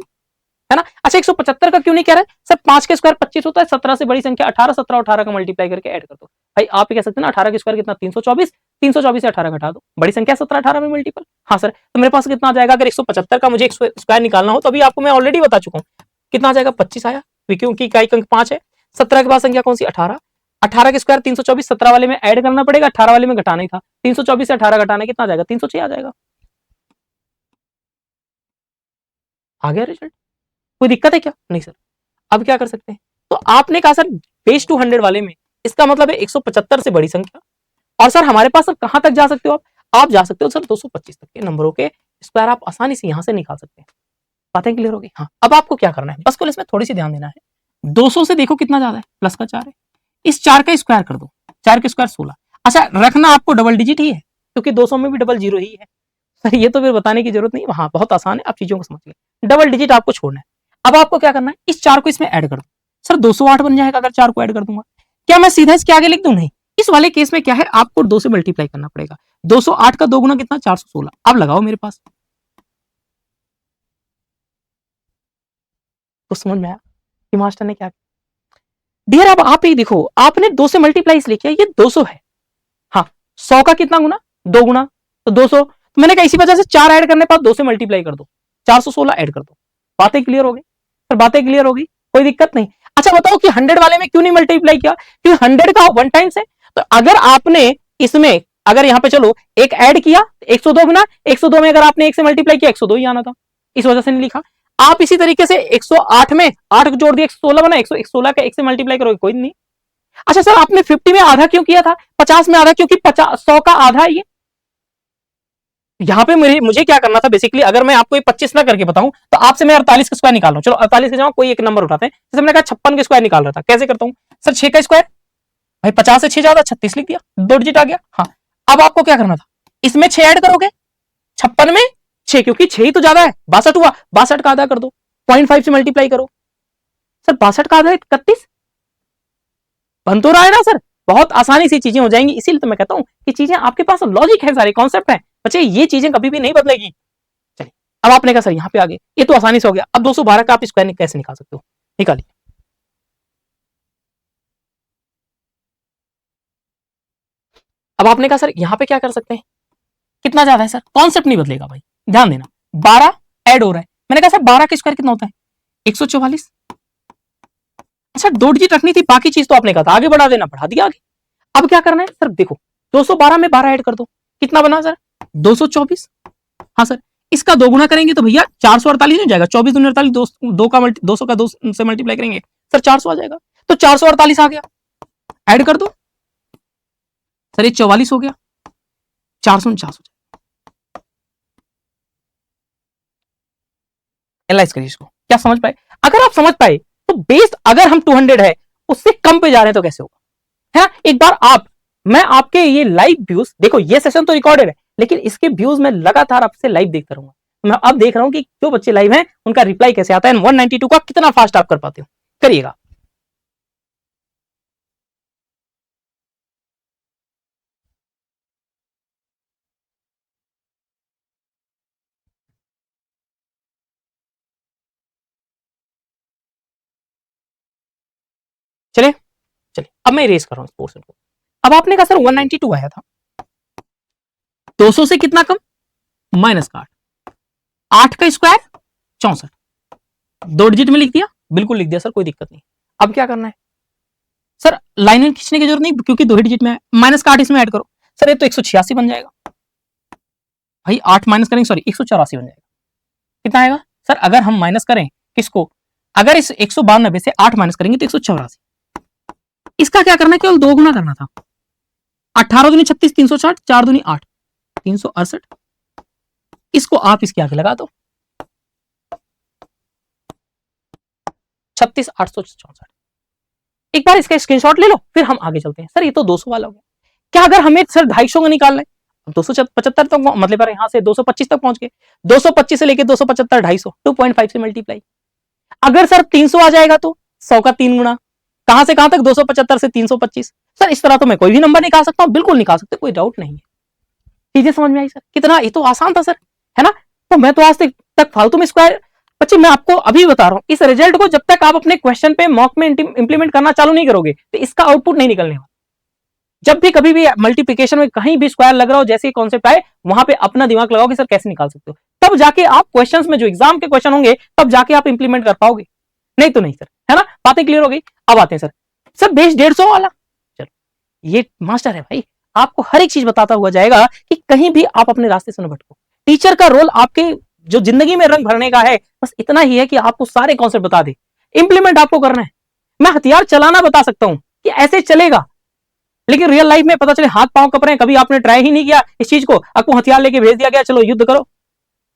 है ना। अच्छा 175 का क्यों नहीं कह रहे सर, 5 के स्क्वायर 25 होता है, 17 से बड़ी संख्या 18, 17 18 का मल्टीप्लाई करके ऐड कर दो। भाई आप कह सकते हैं ना 18 के स्क्वायर कितना 324, 324 से 18 घटा दो, बड़ी संख्या 17 18 में मल्टीपल। हाँ सर, तो मेरे पास कितना आ जाएगा, अगर 175 का मुझे स्क्वायर निकालना हो तो अभी आपको मैं ऑलरेडी बता चुका हूँ कितना आ जाएगा, 25 आया, क्योंकि इकाई अंक 5 है। 17 के बाद संख्या कौन सी 18, 18 के स्क्वायर 324, 17 वाले में ऐड करना पड़ेगा, 18 वाले में घटाना ही था, 324 से 18 घटाना कितना आ जाएगा 306 आ जाएगा। आ गया रिजल्ट, कोई दिक्कत है क्या, नहीं सर। अब क्या कर सकते हैं, तो आपने कहा सर बेस 200 वाले में इसका मतलब है 175 से बड़ी संख्या, और सर हमारे पास सर कहां तक जा सकते हो आप जा सकते हो सर 225 तक के नंबरों के स्क्वायर आप आसानी से यहां से निकाल सकते हैं। बातें क्लियर हो गई, हाँ। अब आपको क्या करना है, बस को इसमें थोड़ी सी ध्यान देना है। 200 से देखो कितना ज्यादा है, प्लस का 4 है, इस 4 का स्क्वायर कर दो, 4 के स्क्वायर 16। अच्छा रखना आपको डबल डिजिट ही है, क्योंकि 200 में भी डबल जीरो ही है सर, ये तो फिर बताने की जरूरत नहीं, हाँ बहुत आसान है, आप चीजों को समझ गए, डबल डिजिट आपको छोड़ना है। अब आपको क्या करना है, इस 4 को इसमें ऐड कर दो सर, 208 बन जाएगा अगर 4 को ऐड कर दूंगा। क्या मैं सीधा इसके आगे लिख दूं, नहीं, इस वाले केस में क्या है, आपको 2 से मल्टीप्लाई करना पड़ेगा। 208 का 2 गुना कितना 416, अब लगाओ मेरे पास, तो समझ में आया कि मास्टर ने क्या। डियर अब आप ही देखो, आपने 2 से मल्टीप्लाई इसलिए किया, ये 200 है, हाँ 100 का कितना गुना 2 गुना, तो 200, तो मैंने कहा इसी वजह से 4 ऐड करने पर 2 से मल्टीप्लाई कर दो, 416 ऐड कर दो। बातें क्लियर हो गई सर, बातें क्लियर हो गई, कोई दिक्कत नहीं। अच्छा बताओ कि 100 वाले में क्यों नहीं मल्टीप्लाई किया, क्योंकि 100 का 1 टाइम्स है, तो अगर आपने इसमें अगर यहां पे चलो एक ऐड किया 102 गुना 102 में अगर आपने 1 से मल्टीप्लाई किया 102 ही आना था, इस वजह से नहीं लिखा। आप इसी तरीके से 108 में 8 जोड़ दिया 116 बना, 116 का 1 से मल्टीप्लाई करोगे कोई नहीं। अच्छा सर आपने 50 में आधा क्यों किया था, 50 में आधा, क्योंकि 50 100 का आधा है ये। यहाँ पे मुझे क्या करना था बेसिकली, अगर मैं आपको 25 ना करके बताऊं तो आपसे मैं 48 का स्क्वायर निकाल रहा हूं, चलो 48 के जगह कोई एक नंबर उठाते हैं, जैसे मैंने कहा 56 के स्क्वायर निकाल रहा था, कैसे करता हूं सर 6 का स्क्वायर, भाई 50 से 6 ज्यादा 36 लिख दिया, 2 डिजिट आ गया। हाँ अब आपको क्या करना था, इसमें 6 ऐड करोगे, 56 में 6, क्योंकि 6 ही तो ज्यादा है, 62 हुआ, 62 का आधा कर दो, 0.5 से मल्टीप्लाई करो सर, 62 का आधा 31, बन तो रहा है ना सर, बहुत आसानी से चीजें हो जाएंगी, इसीलिए तो मैं कहता हूं कि चीजें आपके पास लॉजिक है, सारे कॉन्सेप्ट है बच्चे, ये चीजें कभी भी नहीं बदलेगी। चलिए अब आपने कहा सर यहाँ पे आगे ये तो आसानी से हो गया, अब 212 का आप स्क्वायर कैसे निकाल सकते हो, निकालिए। अब आपने कहा सर यहाँ पे क्या कर सकते हैं, कितना ज्यादा है सर, कॉन्सेप्ट नहीं बदलेगा भाई, ध्यान देना, 12 ऐड हो रहा है, मैंने कहा सर 12 का स्क्वायर कितना होता है 144। अच्छा 2 डिजिट रखनी थी, बाकी चीज तो आपने कहा था आगे बढ़ा देना, बढ़ा दिया आगे। अब क्या करना है सर, देखो 212 में 12 ऐड कर दो, कितना बना सर 224। हाँ सर, इसका 2 गुना करेंगे तो भैया 448 हो जाएगा, 24 दूनी 48, 200 का 2 से मल्टीप्लाई करेंगे सर 400 आ जाएगा, तो 448 आ गया, ऐड कर दो सर, ये 44 हो गया, 449 हो जाएगा। एनालाइज करिए इसको, क्या समझ पाए, अगर आप समझ पाए तो बेस्ड अगर हम 200 है उससे कम पे जा रहे हैं तो कैसे होगा, है ना। एक बार मैं आपके ये लाइव व्यूज देखो, ये सेशन तो रिकॉर्डेड है लेकिन इसके व्यूज मैं लगातार आपसे लाइव देखता रहूंगा, मैं अब देख रहा हूं कि जो बच्चे लाइव हैं उनका रिप्लाई कैसे आता है, 192 का कितना फास्ट आप कर पाते हो, करिएगा। चले चलिए अब मैं इरेज कर रहा हूँ इस पोर्शन को। अब आपने कहा सर 192 आया था, 200 से कितना कम, माइनस का 8 का स्क्वायर 64, 2 डिजिट में लिख दिया, बिल्कुल लिख दिया सर, कोई दिक्कत नहीं। अब क्या करना है सर, लाइन में खींचने की जरूरत नहीं क्योंकि 2 ही डिजिट में है, माइनस का 8 इसमें ऐड करो सर, ये तो 186 बन जाएगा भाई, 8 माइनस करेंगे सॉरी 184 बन जाएगा। कितना आएगा सर, अगर हम माइनस करें किसको, अगर इस 192 से 8 माइनस करेंगे तो 184। इसका क्या करना है, केवल 2 गुना करना था, 18 दूनी 36, 360, 4 दूनी 8, 368। इसको आप इसके आगे लगा दो, 36,864। एक बार इसका स्क्रीनशॉट ले लो, फिर हम आगे चलते हैं। सर ये तो 200 वाला हो गया, क्या अगर हमें सर 250 का निकालना है, 275 तक मतलब यहां से 225 तक पहुंच गए, 225 से लेके 275 250, 2.5 से मल्टीप्लाई। अगर सर 300 आ जाएगा तो 100 का 3 गुना, कहां से कहां तक, 275 से 325। सर इस तरह तो मैं कोई भी नंबर निकाल सकता हूं, बिल्कुल निकाल सकते, कोई डाउट नहीं है। चीजें समझ में आई सर, कितना ये तो आसान था सर, है ना। तो मैं तो आज तक फालतू में स्क्वायर, बच्चे मैं आपको अभी बता रहा हूं, इस रिजल्ट को जब तक आप अपने क्वेश्चन पे मॉक में इंप्लीमेंट करना चालू नहीं करोगे तो इसका आउटपुट नहीं निकलने वाला। जब भी कभी भी मल्टीप्लिकेशन में कहीं भी स्क्वायर लग रहा हो, जैसे ही कॉन्सेप्ट आए वहां पे अपना दिमाग लगाओगे सर कैसे निकाल सकते हो, तब जाके आप क्वेश्चंस में जो एग्जाम के क्वेश्चन होंगे तब जाके आप इंप्लीमेंट कर पाओगे, नहीं तो नहीं सर, है ना। बातें क्लियर हो गई। अब आते हैं सर बेस 150 वाला, चलो ये मास्टर है भाई, आपको हर एक चीज बताता हुआ जाएगा कि कहीं भी आप अपने रास्ते से न भटको। टीचर का रोल आपके जो जिंदगी में रंग भरने का है बस इतना ही है कि आपको सारे कॉन्सेप्ट बता दे, इंप्लीमेंट आपको करना है। मैं हथियार चलाना बता सकता हूं कि ऐसे चलेगा, लेकिन रियल लाइफ में पता चले हाथ पांव कप रहे हैं, कभी आपने ट्राई ही नहीं किया इस चीज को, आपको हथियार लेके भेज दिया गया चलो युद्ध करो,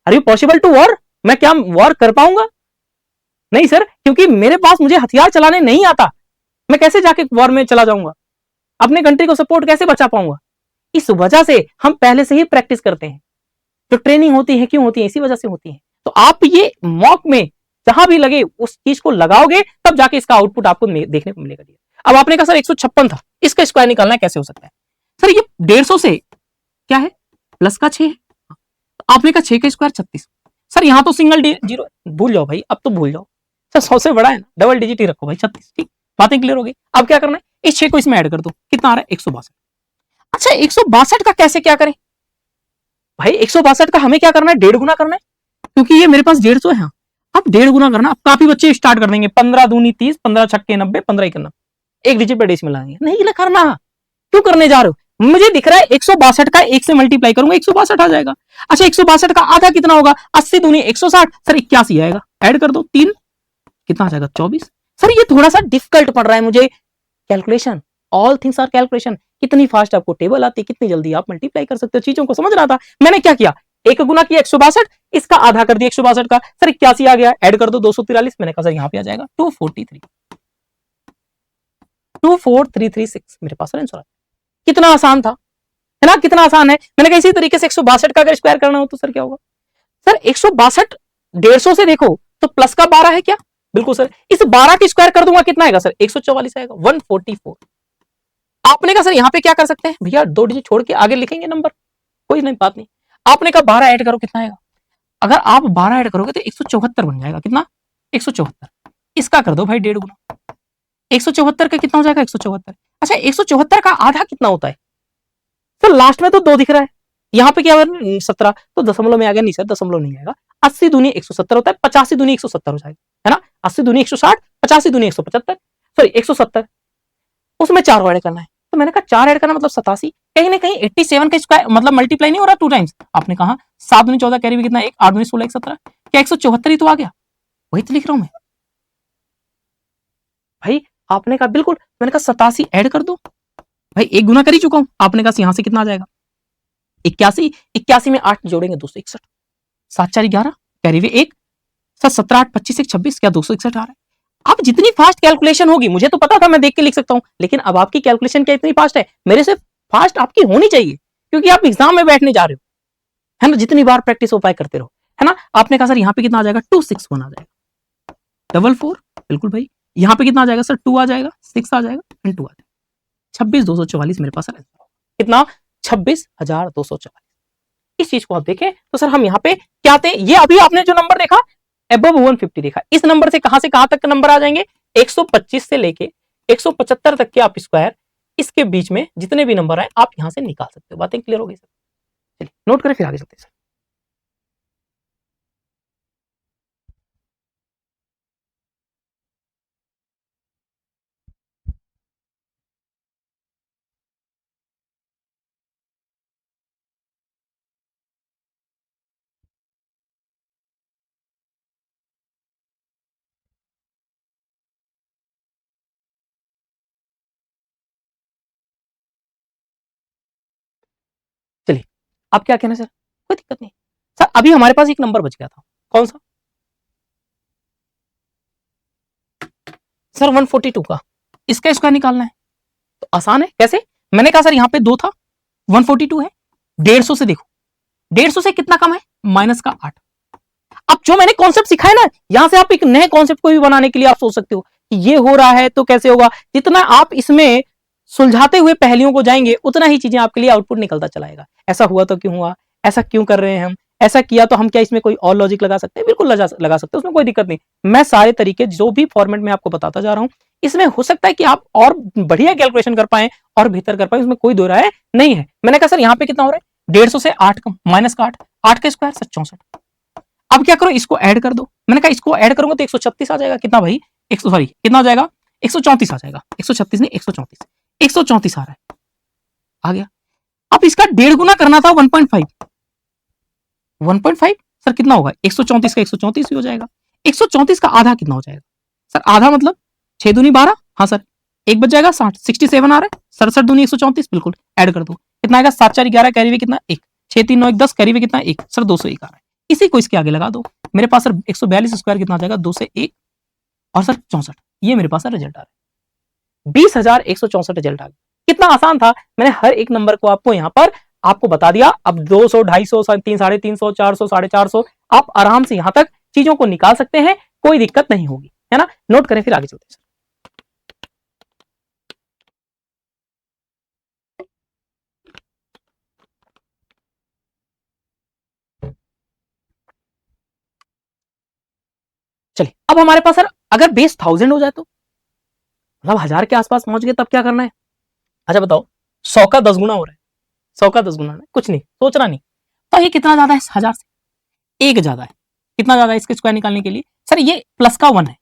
are you possible to war, मैं क्या वॉर कर पाऊंगा, नहीं सर, क्योंकि मेरे पास मुझे हथियार चलाने नहीं आता, मैं कैसे जाके वॉर में चला जाऊंगा, अपने कंट्री को सपोर्ट कैसे बचा पाऊंगा। इस वजह से हम पहले से ही प्रैक्टिस करते हैं, जो ट्रेनिंग होती है क्यों होती है, इसी वजह से होती है। तो आप ये मॉक में जहां भी लगे उस चीज को लगाओगे तब जाके इसका आउटपुट आपको देखने को मिलेगा। अब आपने कहा सर 156 था, इसका स्क्वायर निकालना है, कैसे हो सकता है सर, ये 150 से क्या है प्लस का 6 है, आपने कहा 6 का स्क्वायर 36। सर यहां तो सिंगल जीरो, भूल जाओ भाई, अब तो भूल जाओ सर, 100 से बड़ा है ना, डबल डिजिट ही रखो भाई 36, ठीक, बातें क्लियर हो गई। अब क्या करना है, इस 6 को इसमें ऐड कर दो, कितना आ रहा है 162। अच्छा 162 का कैसे क्या करें भाई, 162 का हमें क्या करना है, 1.5 गुना करना है, क्योंकि ये मेरे पास 150 है। अब 1.5 गुना करना, अब काफी बच्चे स्टार्ट कर देंगे, 15 दूनी 30, 15 छक्के 90, 15 91, एक डिजिट पे डेसिमल आएंगे, नहीं करना, क्यों करने जा रहे हो, मुझे दिख रहा है 162 का 1 से मल्टीप्लाई करूंगा 162 आ जाएगा। अच्छा 162 का आधा कितना होगा, 80 दूनी 160, सर 81 आएगा, ऐड कर दो 3, कितना आ जाएगा 24। सर ये थोड़ा सा डिफिकल्ट पड़ रहा है मुझे, calculation, all things are calculation, कितनी फास्ट आपको टेबल आती है, कितनी जल्दी आप मल्टीप्लाई कर सकते हो, चीजों को समझ रहा था। मैंने क्या किया, 1 गुना किया 162, इसका आधा कर दिया 162 का, सर 81 आ गया, ऐड कर दो 243, मैंने कहा सर यहाँ पे आ जाएगा 243, 24336 मेरे पास आंसर है। कितना आसान था, है ना, कितना आसान है। मैंने कहा इसी तरीके से 162 का अगर स्क्वायर करना हो तो सर क्या होगा, सर 162 150 से देखो तो प्लस का 12 है क्या, बिल्कुल सर, इस 12 की स्क्वायर कर दूंगा कितना आएगा सर 144 आएगा, 144। आपने कहा सर यहां पे क्या कर सकते हैं भैया, 2 डिजिट छोड़ के आगे लिखेंगे नंबर, कोई नहीं बात नहीं। आपने कहा 12 ऐड करो, कितना आएगा, अगर आप 12 ऐड करोगे तो 174 बन जाएगा, कितना 174, इसका कर दो भाई 1.5 गुना, 174 का कितना हो जाएगा 174। अच्छा 174 का आधा कितना होता है सर, लास्ट में तो 2 दिख रहा है, यहाँ पे क्या 17 तो दशमलव में आ गया, नहीं सर दशमलव नहीं आएगा, 80 दूनी 170 होता है, 85 दूनी 170 हो जाएगा, है ना, 80 दूनी 160, 85 दूनी 175, सॉरी 170, उसमें 4 ऐड करना है, तो मैंने कहा 4 ऐड करना मतलब 87, कहीं ना कहीं 87 का स्क्वायर मतलब मल्टीप्लाई नहीं हो रहा 2 टाइम्स, आपने कहा 7 दूनी 14 कैरी भी कितना 1, 8 दूनी 16 17, क्या 174 ही तो आ गया, वही तो लिख रहा हूं मैं भाई। आपने कहा बिल्कुल, मैंने कहा 87 ऐड कर दो भाई, 1 गुना कर ही चुका हूं, आपने कहा यहां से कितना आ जाएगा 81, 81 में 8 जोड़ेंगे 261, 7 4 11 कैरी वे 1, सर 17 8 25 1 26, क्या 261 आ रहा है। अब जितनी फास्ट कैलकुलेशन होगी, मुझे तो पता था मैं देख के लिख सकता हूं, लेकिन अब आपकी कैलकुलेशन क्या इतनी फास्ट है, मेरे से फास्ट आपकी होनी चाहिए, क्योंकि आप एग्जाम में बैठने जा रहे हो, है ना, जितनी बार प्रैक्टिस हो पाए करते रहो, है ना। आपने कहा सर यहाँ पे कितना आ जाएगा 261 आ जाएगा, 44 बिल्कुल भाई, यहाँ पे कितना आ जाएगा सर 2 आ जाएगा, 6 आ जाएगा, 2 आ जाएगा, 26,244 मेरे पास है, कितना 26,244। इस चीज को आप देखें तो सर हम यहाँ पे क्या आते हैं, ये अभी आपने जो नंबर देखा अबव 150 देखा, इस नंबर से कहां तक नंबर आ जाएंगे 125 से लेके 175 तक के आप स्क्वायर इसके बीच में जितने भी नंबर आए आप यहां से निकाल सकते हो। बातें क्लियर हो गई सर? चलिए नोट करें फिर आगे चलते हैं सर। चलिए आप क्या कहना सर? कोई दिक्कत नहीं सर। अभी हमारे पास एक नंबर बच गया था, कौन सा सर? 142 का। इसका स्क्वायर निकालना है तो आसान है। कैसे? मैंने कहा सर यहाँ पे 2 था, 142 है, 150 से देखो 150 से कितना कम है? माइनस का 8। अब जो मैंने कॉन्सेप्ट सिखाया ना, यहां से आप एक नए कॉन्सेप्ट को भी बनाने के लिए आप सोच सकते हो कि ये हो रहा है तो कैसे होगा। जितना आप इसमें सुलझाते हुए पहलियों को जाएंगे उतना ही चीजें आपके लिए आउटपुट निकलता चलाएगा। ऐसा हुआ तो क्यों हुआ, ऐसा क्यों कर रहे हैं हम, ऐसा किया तो हम क्या इसमें कोई और लॉजिक लगा सकते हैं? बिल्कुल लगा सकते हैं, उसमें कोई दिक्कत नहीं। मैं सारे तरीके जो भी फॉर्मेट में आपको बताता जा रहा हूं, इसमें हो सकता है कि आप और बढ़िया कैलकुलेशन कर पाए और बेहतर कर पाए, उसमें कोई दो राय नहीं है। मैंने कहा सर यहाँ पे कितना हो रहा है? 150 से 8 कम, माइनस का 8, 8 का स्क्वायर सर 64। अब क्या करो, इसको ऐड कर दो। मैंने कहा इसको ऐड करूंगा तो 136 आ जाएगा। कितना भाई? 100 सॉरी कितना आ जाएगा? 134 आ जाएगा। 136 नहीं 134, 134 आ रहा है, आ गया। अब इसका 1.5 गुना करना था 1.5, 1.5 सर कितना होगा? 134 का 134 ही हो जाएगा। 134 का आधा कितना हो जाएगा सर? आधा मतलब 6 दूनी 12, हाँ सर, एक बच जाएगा 60, 67 आ रहा है। 67 दूनी 134, बिल्कुल ऐड कर दो। कितना आएगा? 7 4 11, कैरी में कितना? 1, 6 3 9 1 10, कैरी में कितना? 1 सर 201 आ रहा है। इसी को इसके आगे लगा दो। मेरे पास सर 142 स्क्वायर कितना आ जाएगा? 2 से 1 और सर 64। ये मेरे पास रिजल्ट आ रहा है, 20,164 रिजल्ट आ गया। कितना आसान था। मैंने हर एक नंबर को आपको यहाँ पर आपको बता दिया। अब 200, 250, 350, 400, 450 आप आराम से यहां तक चीजों को निकाल सकते हैं, कोई दिक्कत नहीं होगी, है ना? नोट करें फिर आगे चलते हैं। चलिए अब हमारे पास सर अगर बेस 1000 हो जाए तो मतलब 1000 के आसपास पहुंच गए तब क्या करना है? अच्छा बताओ, 100 का 10 गुना हो रहा है, 100 का 10 गुना, कुछ नहीं सोचना नहीं। तो ये कितना ज्यादा है? 1000 से 1 ज्यादा है। कितना ज्यादा है इसके स्क्वायर निकालने के लिए? सर ये प्लस का 1 है,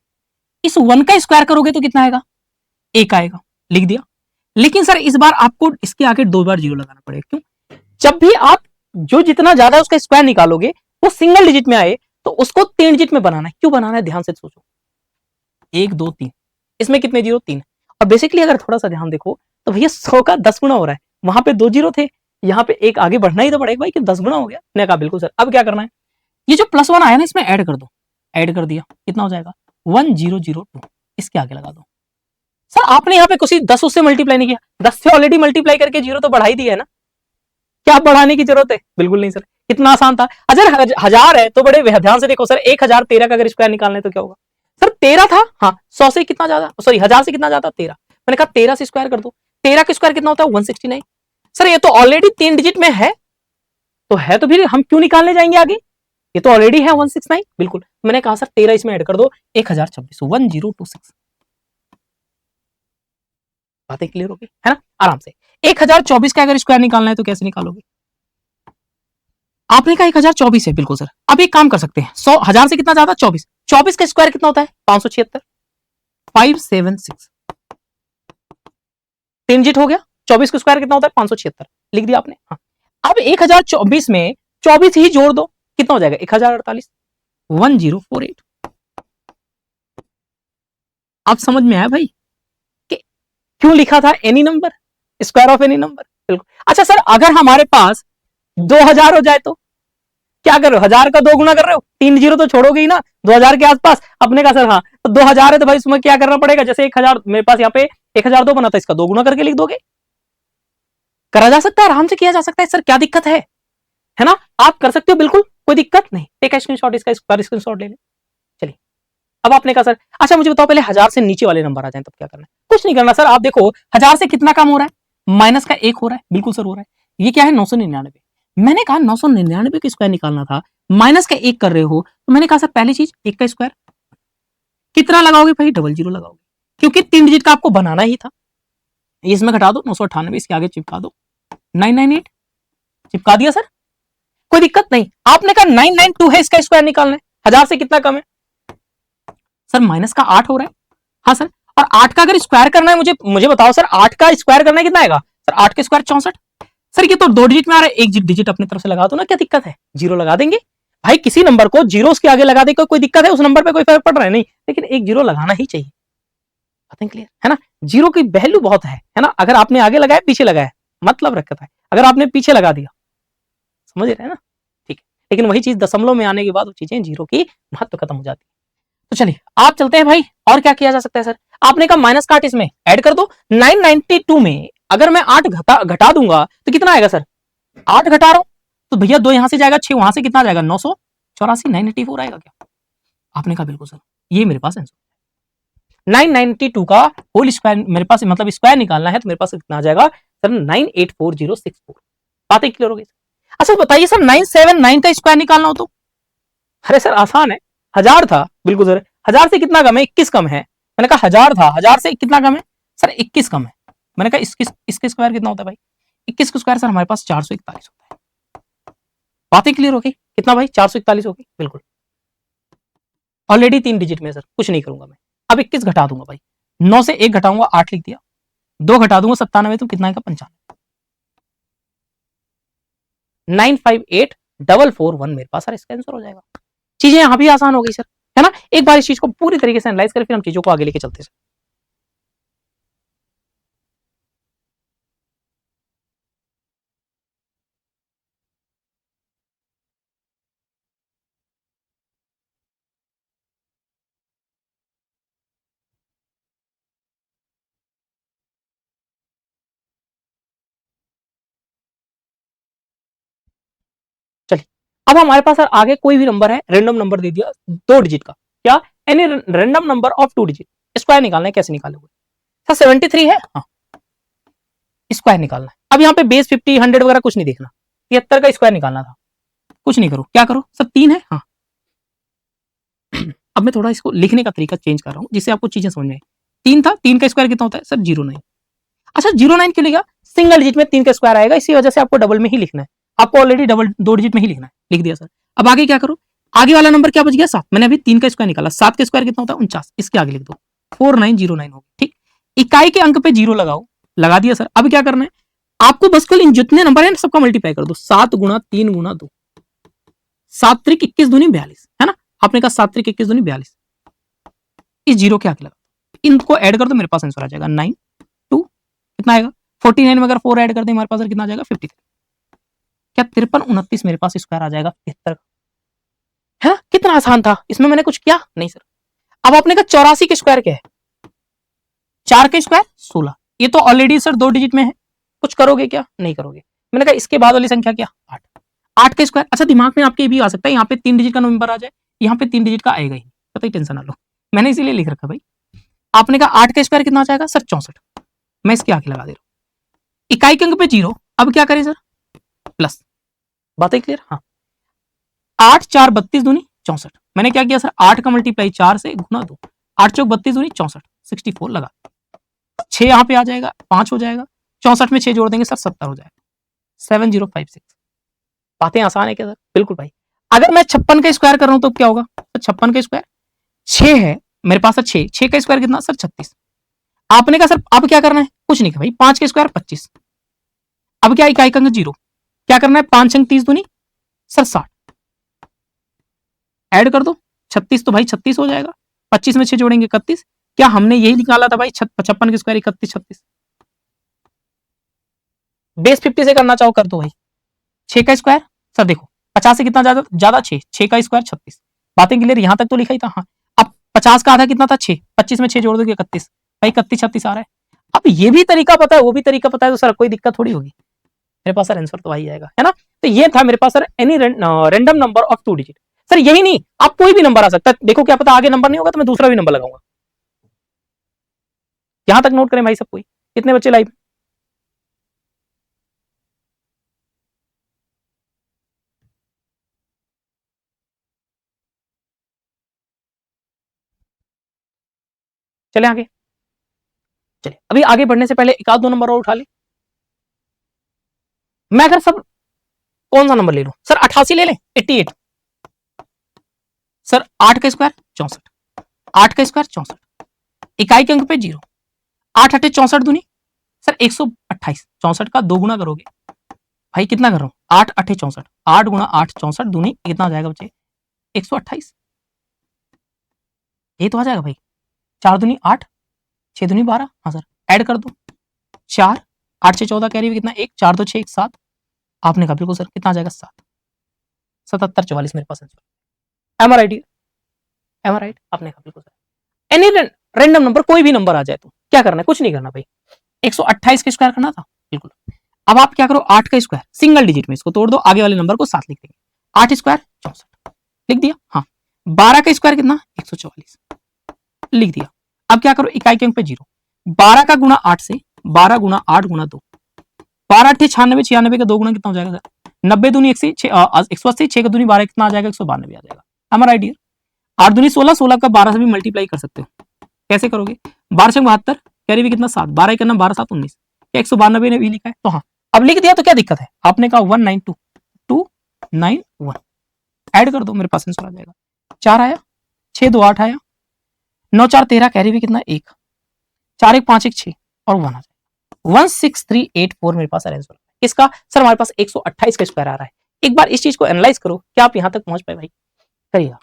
इस 1 का स्क्वायर करोगे तो कितना आएगा? 1 आएगा, लिख दिया। लेकिन सर इस बार आपको इसके आगे 2 बार जीरो लगाना पड़ेगा। क्यों? जब भी आप जो जितना ज्यादा उसका स्क्वायर निकालोगे वो सिंगल डिजिट में आए तो उसको 3 डिजिट में बनाना है। क्यों बनाना है? ध्यान से सोचो, 1 2 3, इसमें कितने जीरो? 3। और बेसिकली अगर थोड़ा सा ध्यान देखो तो भैया 100 का 10 गुना हो रहा है, वहां पे 2 जीरो थे, यहाँ पे एक आगे बढ़ना ही तो पड़ेगा भाई कि 10 गुना हो गया। मैंने कहा बिल्कुल सर। अब क्या करना है? ये जो +1 आया ना इसमें ऐड कर दो। ऐड कर दिया, कितना हो जाएगा? 1002, इसके आगे लगा दो। सर आपने यहाँ पे कुछ 10 उससे मल्टीप्लाई नहीं किया, 10 से ऑलरेडी मल्टीप्लाई करके जीरो तो बढ़ा ही दिया है ना, क्या बढ़ाने की जरूरत है? बिल्कुल नहीं सर, इतना आसान था। अगर 1000 है तो बड़े ध्यान से देखो सर, 1013 का अगर स्क्वायर निकालना है तो क्या होगा? सर 13 था, हाँ 100 से कितना ज्यादा, सॉरी 1000 से कितना ज्यादा? 13। मैंने कहा 13 से स्क्वायर कर दो। 13 का स्क्वायर कितना होता है? 169। सर ये तो ऑलरेडी 3 डिजिट में है, तो है तो फिर हम क्यों निकालने जाएंगे आगे? ये तो ऑलरेडी है 169। बिल्कुल, मैंने कहा सर 13 इसमें ऐड कर दो, 1026, 1026। बातें क्लियर होगी, है ना? आराम से 1024 का अगर स्क्वायर निकालना है तो कैसे निकालोगे? आपने कहा 1024 है, बिल्कुल सर। अब एक काम कर सकते हैं, 100 1000 से कितना ज्यादा? 24। 24 का स्क्वायर कितना होता है? 576, 576। 3 डिजिट हो गया। 24 का स्क्वायर कितना होता है? 576, लिख दिया आपने। हाँ, अब 1024 में 24 ही जोड़ दो, कितना हो जाएगा? 1048, 1048। अब समझ में आया भाई कि क्यों लिखा था any number, square of any number? बिल्कुल। अच्छा सर अगर हमारे पास 2000 हो जाए तो क्या कर रहे हो? 1000 का 2 गुना कर रहे हो, 3 जीरो तो छोड़ोगे ही ना 2000 के आसपास। अपने का सर हाँ, तो 2000 है तो भाई उसमें क्या करना पड़ेगा? जैसे 1000 मेरे पास यहाँ पे 1002 बना था, इसका 2 गुना करके लिख दोगे। करा जा सकता है, आराम से किया जा सकता है सर, क्या दिक्कत है ना? आप कर सकते हो, बिल्कुल कोई दिक्कत नहीं। टेक स्क्रीनशॉट, इसका स्क्रीनशॉट ले लें। चलिए अब आपने कहा सर अच्छा मुझे बताओ पहले 1000 से नीचे वाले नंबर आ जाए तब क्या करना है? कुछ नहीं करना सर, आप देखो 1000 से कितना कम हो रहा है? माइनस का 1 हो रहा है, बिल्कुल सर हो रहा है। ये क्या है? 999। मैंने कहा 999 का स्क्वायर निकालना था, माइनस का 1 कर रहे हो, तो मैंने कहा सर पहली चीज 1 का स्क्वायर कितना लगाओगे भाई? 00 लगाओगे। क्योंकि 3 डिजिट का आपको बनाना ही था। इसमें घटा दो 998, इसके आगे चिपका दो 998, चिपका दिया सर, कोई दिक्कत नहीं। आपने कहा 992 है, इसका स्क्वायर निकालना है, 1000 से कितना कम है सर? माइनस का 8 हो रहा है। हाँ सर, और 8 का अगर स्क्वायर करना है, मुझे बताओ सर, 8 का स्क्वायर करना है कितना आएगा सर? 8 के स्क्वायर 64। सर ये तो 2 डिजिट में आ रहा है, एक डिजिट अपनी तरफ से लगा दो ना, क्या दिक्कत है? जीरो लगा देंगे भाई, किसी नंबर को जीरो उसके आगे लगा दे, कोई दिक्कत है? उस नंबर पे कोई फर्क पड़ रहा है? नहीं, लेकिन एक जीरो लगाना ही चाहिए। बातें क्लियर है ना? जीरो की वैल्यू बहुत है ना? अगर आपने आगे लगाया पीछे लगाया मतलब रखता है, अगर आपने पीछे लगा दिया, समझ रहे हैं ना? ठीक है, लेकिन वही चीज दशमलव में आने के बाद वो चीजें जीरो की महत्व खत्म हो जाती है। तो चलिए आप चलते हैं भाई, और क्या किया जा सकता है सर? आपने कहा माइनस का 8 इसमें ऐड कर दो। 992 में अगर मैं 8 घटा दूंगा तो कितना आएगा सर? 8 घटा रहा हूं तो भैया 2 यहां से जाएगा, 6 वहां से कितना जाएगा? 984, 984 आएगा क्या? आपने कहा बिल्कुल सर, ये मेरे पास आंसर। 992 का होल स्क्वायर मेरे पास, मतलब स्क्वायर निकालना है, तो मेरे पास कितना आ जाएगा सर? 984064। बातें क्लियर हो गई? अच्छा बताइए सर, 979 का स्क्वायर निकालना हो तो? अरे सर आसान है, 1000 था, बिल्कुल सर, 1000 से कितना कम है? 21 कम है। मैंने कहा 1000 था, 1000 से कितना कम है सर? 21 कम है। मैंने कहा इसके स्क्वायर कितना होता है भाई? 21 का स्क्वायर सर हमारे पास 441 होता है। बातें क्लियर हो गई? कितना भाई? 441 हो गई, बिल्कुल। ऑलरेडी 3 डिजिट में सर, कुछ नहीं करूंगा मैं। अब 21 घटा दूंगा भाई, 9 से 1 घटाऊंगा 8 लिख दिया, 2 घटा दूंगा 97, तो कितना आएगा? 95। 958441 मेरे पास सर इसका आंसर हो जाएगा। चीजें यहां भी आसान हो गई सर, है ना? एक बार इस चीज को पूरी तरीके से एनालाइज करके हम चीजों को आगे लेके चलते हैं। चलिए, अब हमारे पास सर आगे कोई भी नंबर है, रैंडम नंबर दे दिया 2 डिजिट का, क्या? Any random number of 2 digit, square निकालना है, कैसे निकालोगे सर? 73 है, हाँ, स्क्वायर निकालना है। अब यहाँ पे बेस 50 100 वगैरह कुछ नहीं देखना, 73 का स्क्वायर निकालना था। कुछ नहीं करो, क्या करो सर? 3 है, हाँ। अब मैं थोड़ा इसको लिखने का तरीका चेंज कर रहा हूँ, जिससे आपको चीजें समझ में आए। 3 था, 3 का स्क्वायर कितना होता है सर? 09। अच्छा 09 क्यों लिखा? सिंगल डिजिट में 3 का स्क्वायर आएगा, इसी वजह से आपको डबल में ही लिखना है। आपको ऑलरेडी डबल 2 डिजिट में ही लिखना है, लिख दिया सर। अब आगे क्या करो? आगे वाला नंबर क्या बच गया? 7। मैंने अभी 3 का स्क्वायर निकाला, 7 का स्क्वायर कितना होता है? 49। इसके आगे लिख दो 4909 होगी, ठीक। इकाई के अंक पे जीरो लगाओ, लगा दिया सर। अब क्या करना है आपको? बस कल इन जितने नंबर है सबका मल्टीप्लाई कर दो, 7 गुणा 3 गुणा 2, 7 त्रिक 21 दूनी 42, है ना? आपने कहा 7 त्रिक 21 दूनी 42, इस जीरो के आगे लगा, इनको ऐड कर दो, मेरे पास आंसर आ जाएगा 9 2, कितना आएगा? 49 में अगर 4 ऐड कर दे हमारे पास कितना आ जाएगा? 53। क्या 53 29 मेरे पास स्क्वायर आ जाएगा 73, है ना? कितना आसान था, इसमें मैंने कुछ किया नहीं सर। अब आपने कहा 84 के स्क्वायर क्या है? 4 के स्क्वायर 16, ये तो ऑलरेडी सर 2 डिजिट में है, कुछ करोगे क्या? नहीं करोगे। मैंने कहा इसके बाद वाली संख्या क्या? 8। 8 के स्क्वायर, अच्छा दिमाग में आपके भी आ सकता है, यहाँ पे 3 डिजिट का नंबर आ जाए, यहाँ पे 3 डिजिट का आएगा ही, पता ही, टेंशन ना लो, मैंने इसीलिए लिख रखा भाई। आपने कहा 8 का स्क्वायर कितना आ जाएगा सर? 64। मैं इसके आगे लगा दे रहा हूँ, इकाई के अंक पे जीरो। अब क्या करें सर? प्लस। बात है क्लियर? हाँ, 8 4 32 दूनी 64। मैंने क्या किया सर? 8 का मल्टीप्लाई 4 से गुना 2, 8 चौक 32 दूनी 64, 64 लगा, 6 यहाँ पे आ जाएगा, 5 हो जाएगा, 64 में 6 जोड़ देंगे सर 70 हो जाएगा, 7056। बातें आसान है क्या सर? बिल्कुल भाई। अगर मैं 56 का स्क्वायर कर रहा हूं तो क्या होगा? 56 का स्क्वायर 6 है मेरे पास सर, 6 का स्क्वायर कितना सर? 36। आपने कहा सर अब क्या करना है? कुछ नहीं, भाई 5 का स्क्वायर 25। अब क्या? इकाई का अंक जीरो, क्या करना है? 5 अंक 30 दूनी सर 60, ऐड कर दो 36, तो भाई 36 हो जाएगा, 25 में 6 जोड़ेंगे 31। क्या हमने यही निकाला था भाई? 56 के स्क्वायर 31 36। बेस 50 से करना चाहो कर दो भाई। 6 का स्क्वायर सर देखो, 50 से कितना ज्यादा ज्यादा? 6 का स्क्वायर 36। बातें क्लियर? यहां तक तो लिखा ही था, हाँ। अब 50 का आधा कितना था? 6, 25 में 6 जोड़ दोगे 31, भाई 31 36 आ रहा है। अब ये भी तरीका पता है, वो भी तरीका पता है, तो सर कोई दिक्कत थोड़ी होगी, मेरे पास सर आंसर तो वही आएगा, है ना? तो ये था मेरे पास sir any random number of 2 digit. Sir यही नहीं, आप कोई भी नंबर आ सकता है, देखो क्या पता आगे नंबर नहीं होगा तो मैं दूसरा भी नंबर लगाऊंगा। यहां तक नोट करें भाई सब कोई, कितने बच्चे लाइव? चले आगे। चलिए अभी आगे बढ़ने से पहले एक आध दो नंबर और उठा ले। मैं अगर सब कौन सा नंबर ले लूं सर, 88 ले लें, 88 सर, 8 का स्क्वायर 64, 8 का स्क्वायर 64, इकाई के अंक पे 0, 8 अट्ठे 64 दूनी सर 128, 64 का 2 गुना करोगे भाई कितना कर रहा हूं, 8 अट्ठे 64, 8 गुना 8 64 दूनी कितना आ जाएगा बच्चे 128, ये तो आ जाएगा भाई। 4 दूनी 8, 6 दूनी 12, हाँ सर ऐड कर दो 4, 8 से 14 कैरी कितना 1, 4 2 6 1 7, आपने कहा बिल्कुल सर कितना आ जाएगा 7, 77 44 मेरे पास answer. M I right, M I right, आपने कहा बिल्कुल सर। एनी रैंडम नंबर कोई भी नंबर आ जाए तो क्या करना है, कुछ नहीं करना भाई, 128 का स्क्वायर करना था बिल्कुल। अब आप क्या करो, 8 का स्क्वायर सिंगल डिजिट में इसको तोड़ दो, आगे वाले नंबर को 7 लिख देंगे, 8 स्क्वायर 64 लिख दिया, हाँ 12 का स्क्वायर कितना 144 लिख दिया। अब क्या करो, इकाई के अंक पे 0, 12 का गुना 8 से, 12 गुना 8 गुना 2, 12 अट्ठे 96, 96 का 2 गुना कितना हो जाएगा सर 90 दूनी 180, 6 का दूनी 12 कितना आ जाएगा 192 आ जाएगा। हमारा आइडिया 8 दूनी 16, 16 का 12 से भी मल्टीप्लाई कर सकते हो, कैसे करोगे 12 से 72 कैरी भी कितना 7, 12 करना 12 7 19, क्या 192 ने भी लिखा है तो हाँ अब लिख दिया तो क्या दिक्कत है, आपने कहा 192 291 ऐड कर दो मेरे पास आंसर आ जाएगा, 4 आया 6 2 8 आया, 9 4 13 कैरी भी कितना 1, 4 1 5 1 6 और 1 आ जाएगा, 16384 मेरे पास आंसर। इसका सर हमारे पास 128 का स्क्वायर आ रहा है। एक बार इस चीज को एनालाइज करो, क्या आप यहां तक पहुंच पाए भाई, करिएगा।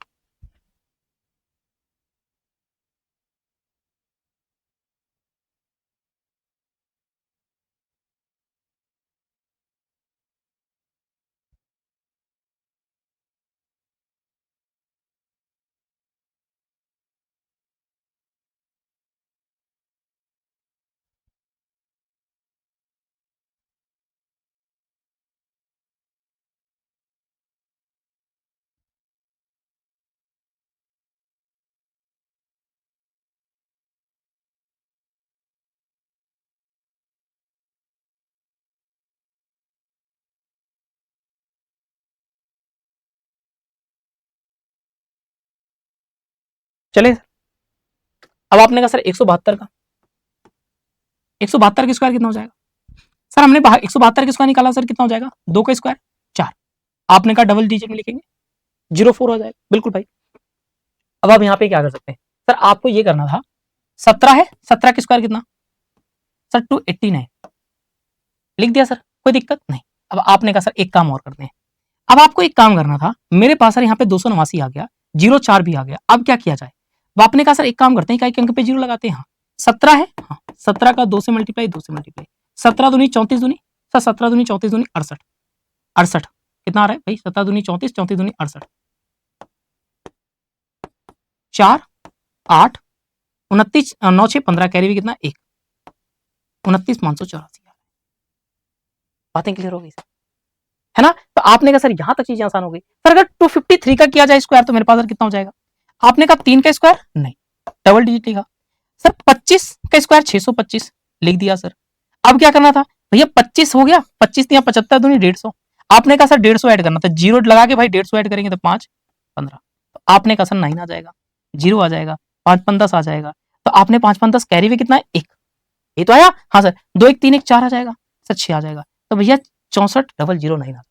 चले अब आपने कहा सर 172 का, 172 का स्क्वायर कितना हो जाएगा सर, हमने 172 का स्क्वायर निकाला सर कितना हो जाएगा, 2 का स्क्वायर 4, आपने कहा डबल डिजिट में लिखेंगे 04 हो जाएगा बिल्कुल भाई। अब आप यहाँ पे क्या कर सकते हैं सर, आपको ये करना था 17 है, 17 का स्क्वायर कितना सर 289 लिख दिया सर, कोई दिक्कत नहीं। अब आपने कहा सर एक काम और करते हैं, अब आपको एक काम करना था, मेरे पास सर यहाँ पे 289 आ गया, 04 भी आ गया, अब क्या किया जाए, अब आपने कहा सर एक काम करते हैं, इकाई के अंक पे 0 लगाते हैं, हाँ 17 है, हाँ 17 का 2 से मल्टीप्लाई 2 से मल्टीप्लाई, 17 दूनी 34 दूनी सर, 17 दूनी 34 दूनी 68, 68 कितना आ रहा है भाई, 17 दूनी 34, 34 दूनी 68, 4 8 29 9 6 15 कैरी भी कितना 1, 29 584 बातें क्लियर हो गई है ना। तो आपने कहा सर यहां तक चीजें आसान हो गई सर, अगर 253 का किया जाए स्क्वायर तो मेरे पास कितना हो जाएगा, आपने कहा 3 का स्क्वायर नहीं, डबल डिजिट लिखा सर, 25 का स्क्वायर 625 लिख दिया सर। अब क्या करना था भैया, 25 हो गया, 25 या 75 दूनी 150, आपने कहा सर 150 ऐड करना था, जीरो लगा के भाई 150 ऐड करेंगे तो 5 15, तो आपने कहा सर 9 आ जाएगा, 0 आ जाएगा, 5 5 10 आ जाएगा, तो आपने 5 5 10 कैरी भी कितना है 1, ये तो आया, हाँ सर 2 1 3 1 4 आ जाएगा सर, 6 आ जाएगा, तो भैया 64 009 आ जाएगा।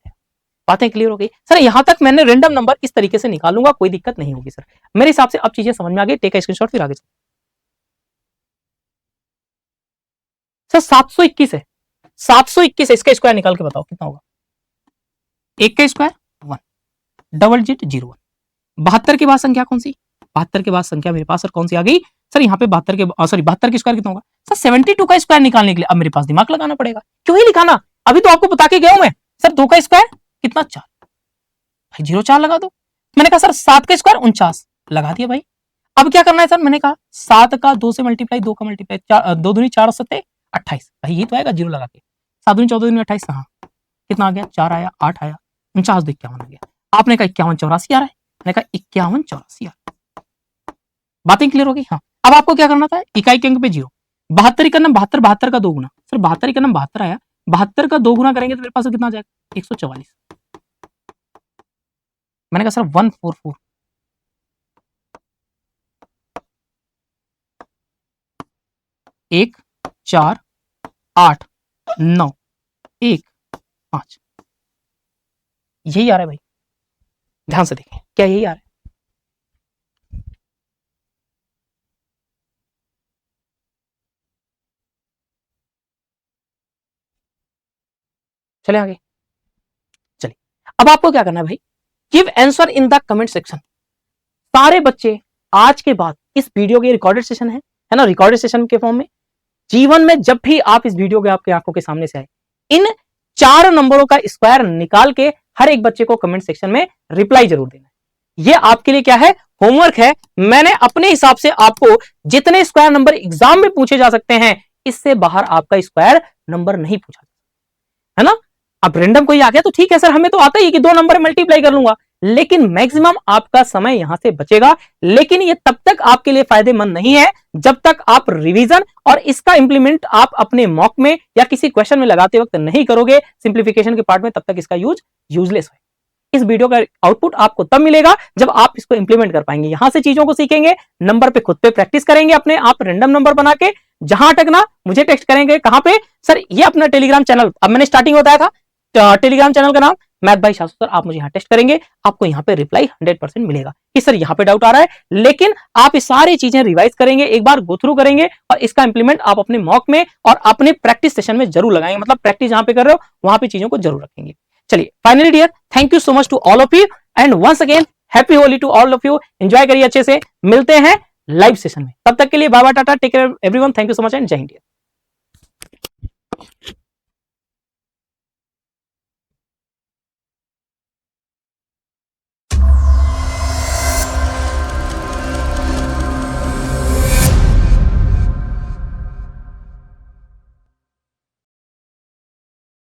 बातें क्लियर हो गई सर, यहां तक मैंने रैंडम नंबर इस तरीके से निकालूंगा, कोई दिक्कत नहीं होगी सर, मेरे हिसाब से अब चीजें समझ में आ गई, टेक अ स्क्रीनशॉट फिर आगे सर 721 है, 721 है, इसका स्क्वायर निकाल के बताओ कितना होगा, 1 का स्क्वायर 1, डबल डिजिट 0 1, 72 के बाद संख्या कौन सी, 72 के बाद संख्या मेरे पास सर कौन सी आ गई सर, यहाँ पे 72 के सॉरी 72 के स्क्वायर कितना होगा सर, 72 का स्क्वायर निकालने के लिए अब मेरे पास दिमाग लगाना पड़ेगा, क्यों ही लिखाना, अभी तो आपको बता के गया हूं मैं सर, 2 का स्क्वायर कितना 4, भाई 0 4 लगा दो, मैंने कहा सर 7 का स्क्वायर 49 लगा दिया भाई। अब क्या करना है सर, मैंने कहा 7 का 2 से मल्टीप्लाई 2 का मल्टीप्लाई 2 दूनी 4 सत्ते 28, भाई ये तो आएगा 0 लगा के, 7 दूनी 14 दूनी 28, हाँ कितना आ गया 4 आया 8 आया 49 2 51 आ गया, आपने कहा 51 84 आ रहा है, मैंने कहा 51 84 आ रहा है। बातें क्लियर हो गई, हाँ अब आपको क्या करना था, इकाई के अंक पे 0, 72 का नंबर 72, 72 का 2 गुना सर, 72 का नंबर 72 आया, 72 का 2 गुना करेंगे तो मेरे पास कितना आ जाएगा 144, मैंने कहा सर 144, एक 4 8 9 1 5। यही आ रहा है भाई, ध्यान से देखें, क्या यही आ रहा है? चले आगे, चलिए अब आपको क्या करना है भाई, give answer in the comment section. सारे बच्चे आज के बाद इस वीडियो के रिकॉर्डेड सेशन है ना, रिकॉर्डेड सेशन के फॉर्म में, जीवन में जब भी आप इस वीडियो के आपके आंखों के सामने से आए, इन 4 नंबरों का स्क्वायर निकाल के हर एक बच्चे को कमेंट सेक्शन में रिप्लाई जरूर देना है। ये आपके लिए क्या है, होमवर्क है। मैंने अपने हिसाब से आपको जितने स्क्वायर नंबर एग्जाम में पूछे जा सकते हैं, इससे बाहर आपका स्क्वायर नंबर नहीं पूछा, है ना। अब रैंडम कोई आ गया तो ठीक है सर, हमें तो आता ही कि 2 नंबर मल्टीप्लाई कर लूंगा, लेकिन मैक्सिमम आपका समय यहां से बचेगा। लेकिन ये तब तक आपके लिए फायदेमंद नहीं है जब तक आप रिवीजन और इसका इंप्लीमेंट आप अपने मॉक में या किसी क्वेश्चन में लगाते वक्त नहीं करोगे, सिंप्लीफिकेशन के पार्ट में, तब तक इसका यूज यूजलेस है। इस वीडियो का आउटपुट आपको तब मिलेगा जब आप इसको इंप्लीमेंट कर पाएंगे, यहां से चीजों को सीखेंगे, नंबर पे खुद पे प्रैक्टिस करेंगे, अपने आप रैंडम नंबर बना के, जहां अटकना मुझे टेक्स्ट करेंगे, कहां पे सर, ये अपना टेलीग्राम चैनल, अब मैंने स्टार्टिंग बताया था टेलीग्राम चैनल का नाम मैथ बाय शाश्वत सर, आप मुझे यहाँ टेस्ट करेंगे, आपको यहाँ पे रिप्लाई 100% मिलेगा कि सर यहाँ पे डाउट आ रहा है, लेकिन आप ये सारी चीजें रिवाइज करेंगे, एक बार गो थ्रू करेंगे और इसका इंप्लीमेंट आप अपने मॉक में और अपने प्रैक्टिस सेशन में जरूर लगाएंगे, मतलब प्रैक्टिस जहां पे कर रहे हो वहां पे चीजों को जरूर रखेंगे। चलिए finally dear, thank you so much to all of you and once again happy Holi to all of you. Enjoy करिए अच्छे से, मिलते हैं लाइव सेशन में, तब तक के लिए bye bye, tata, take care everyone, thank you so much and जय हिंद।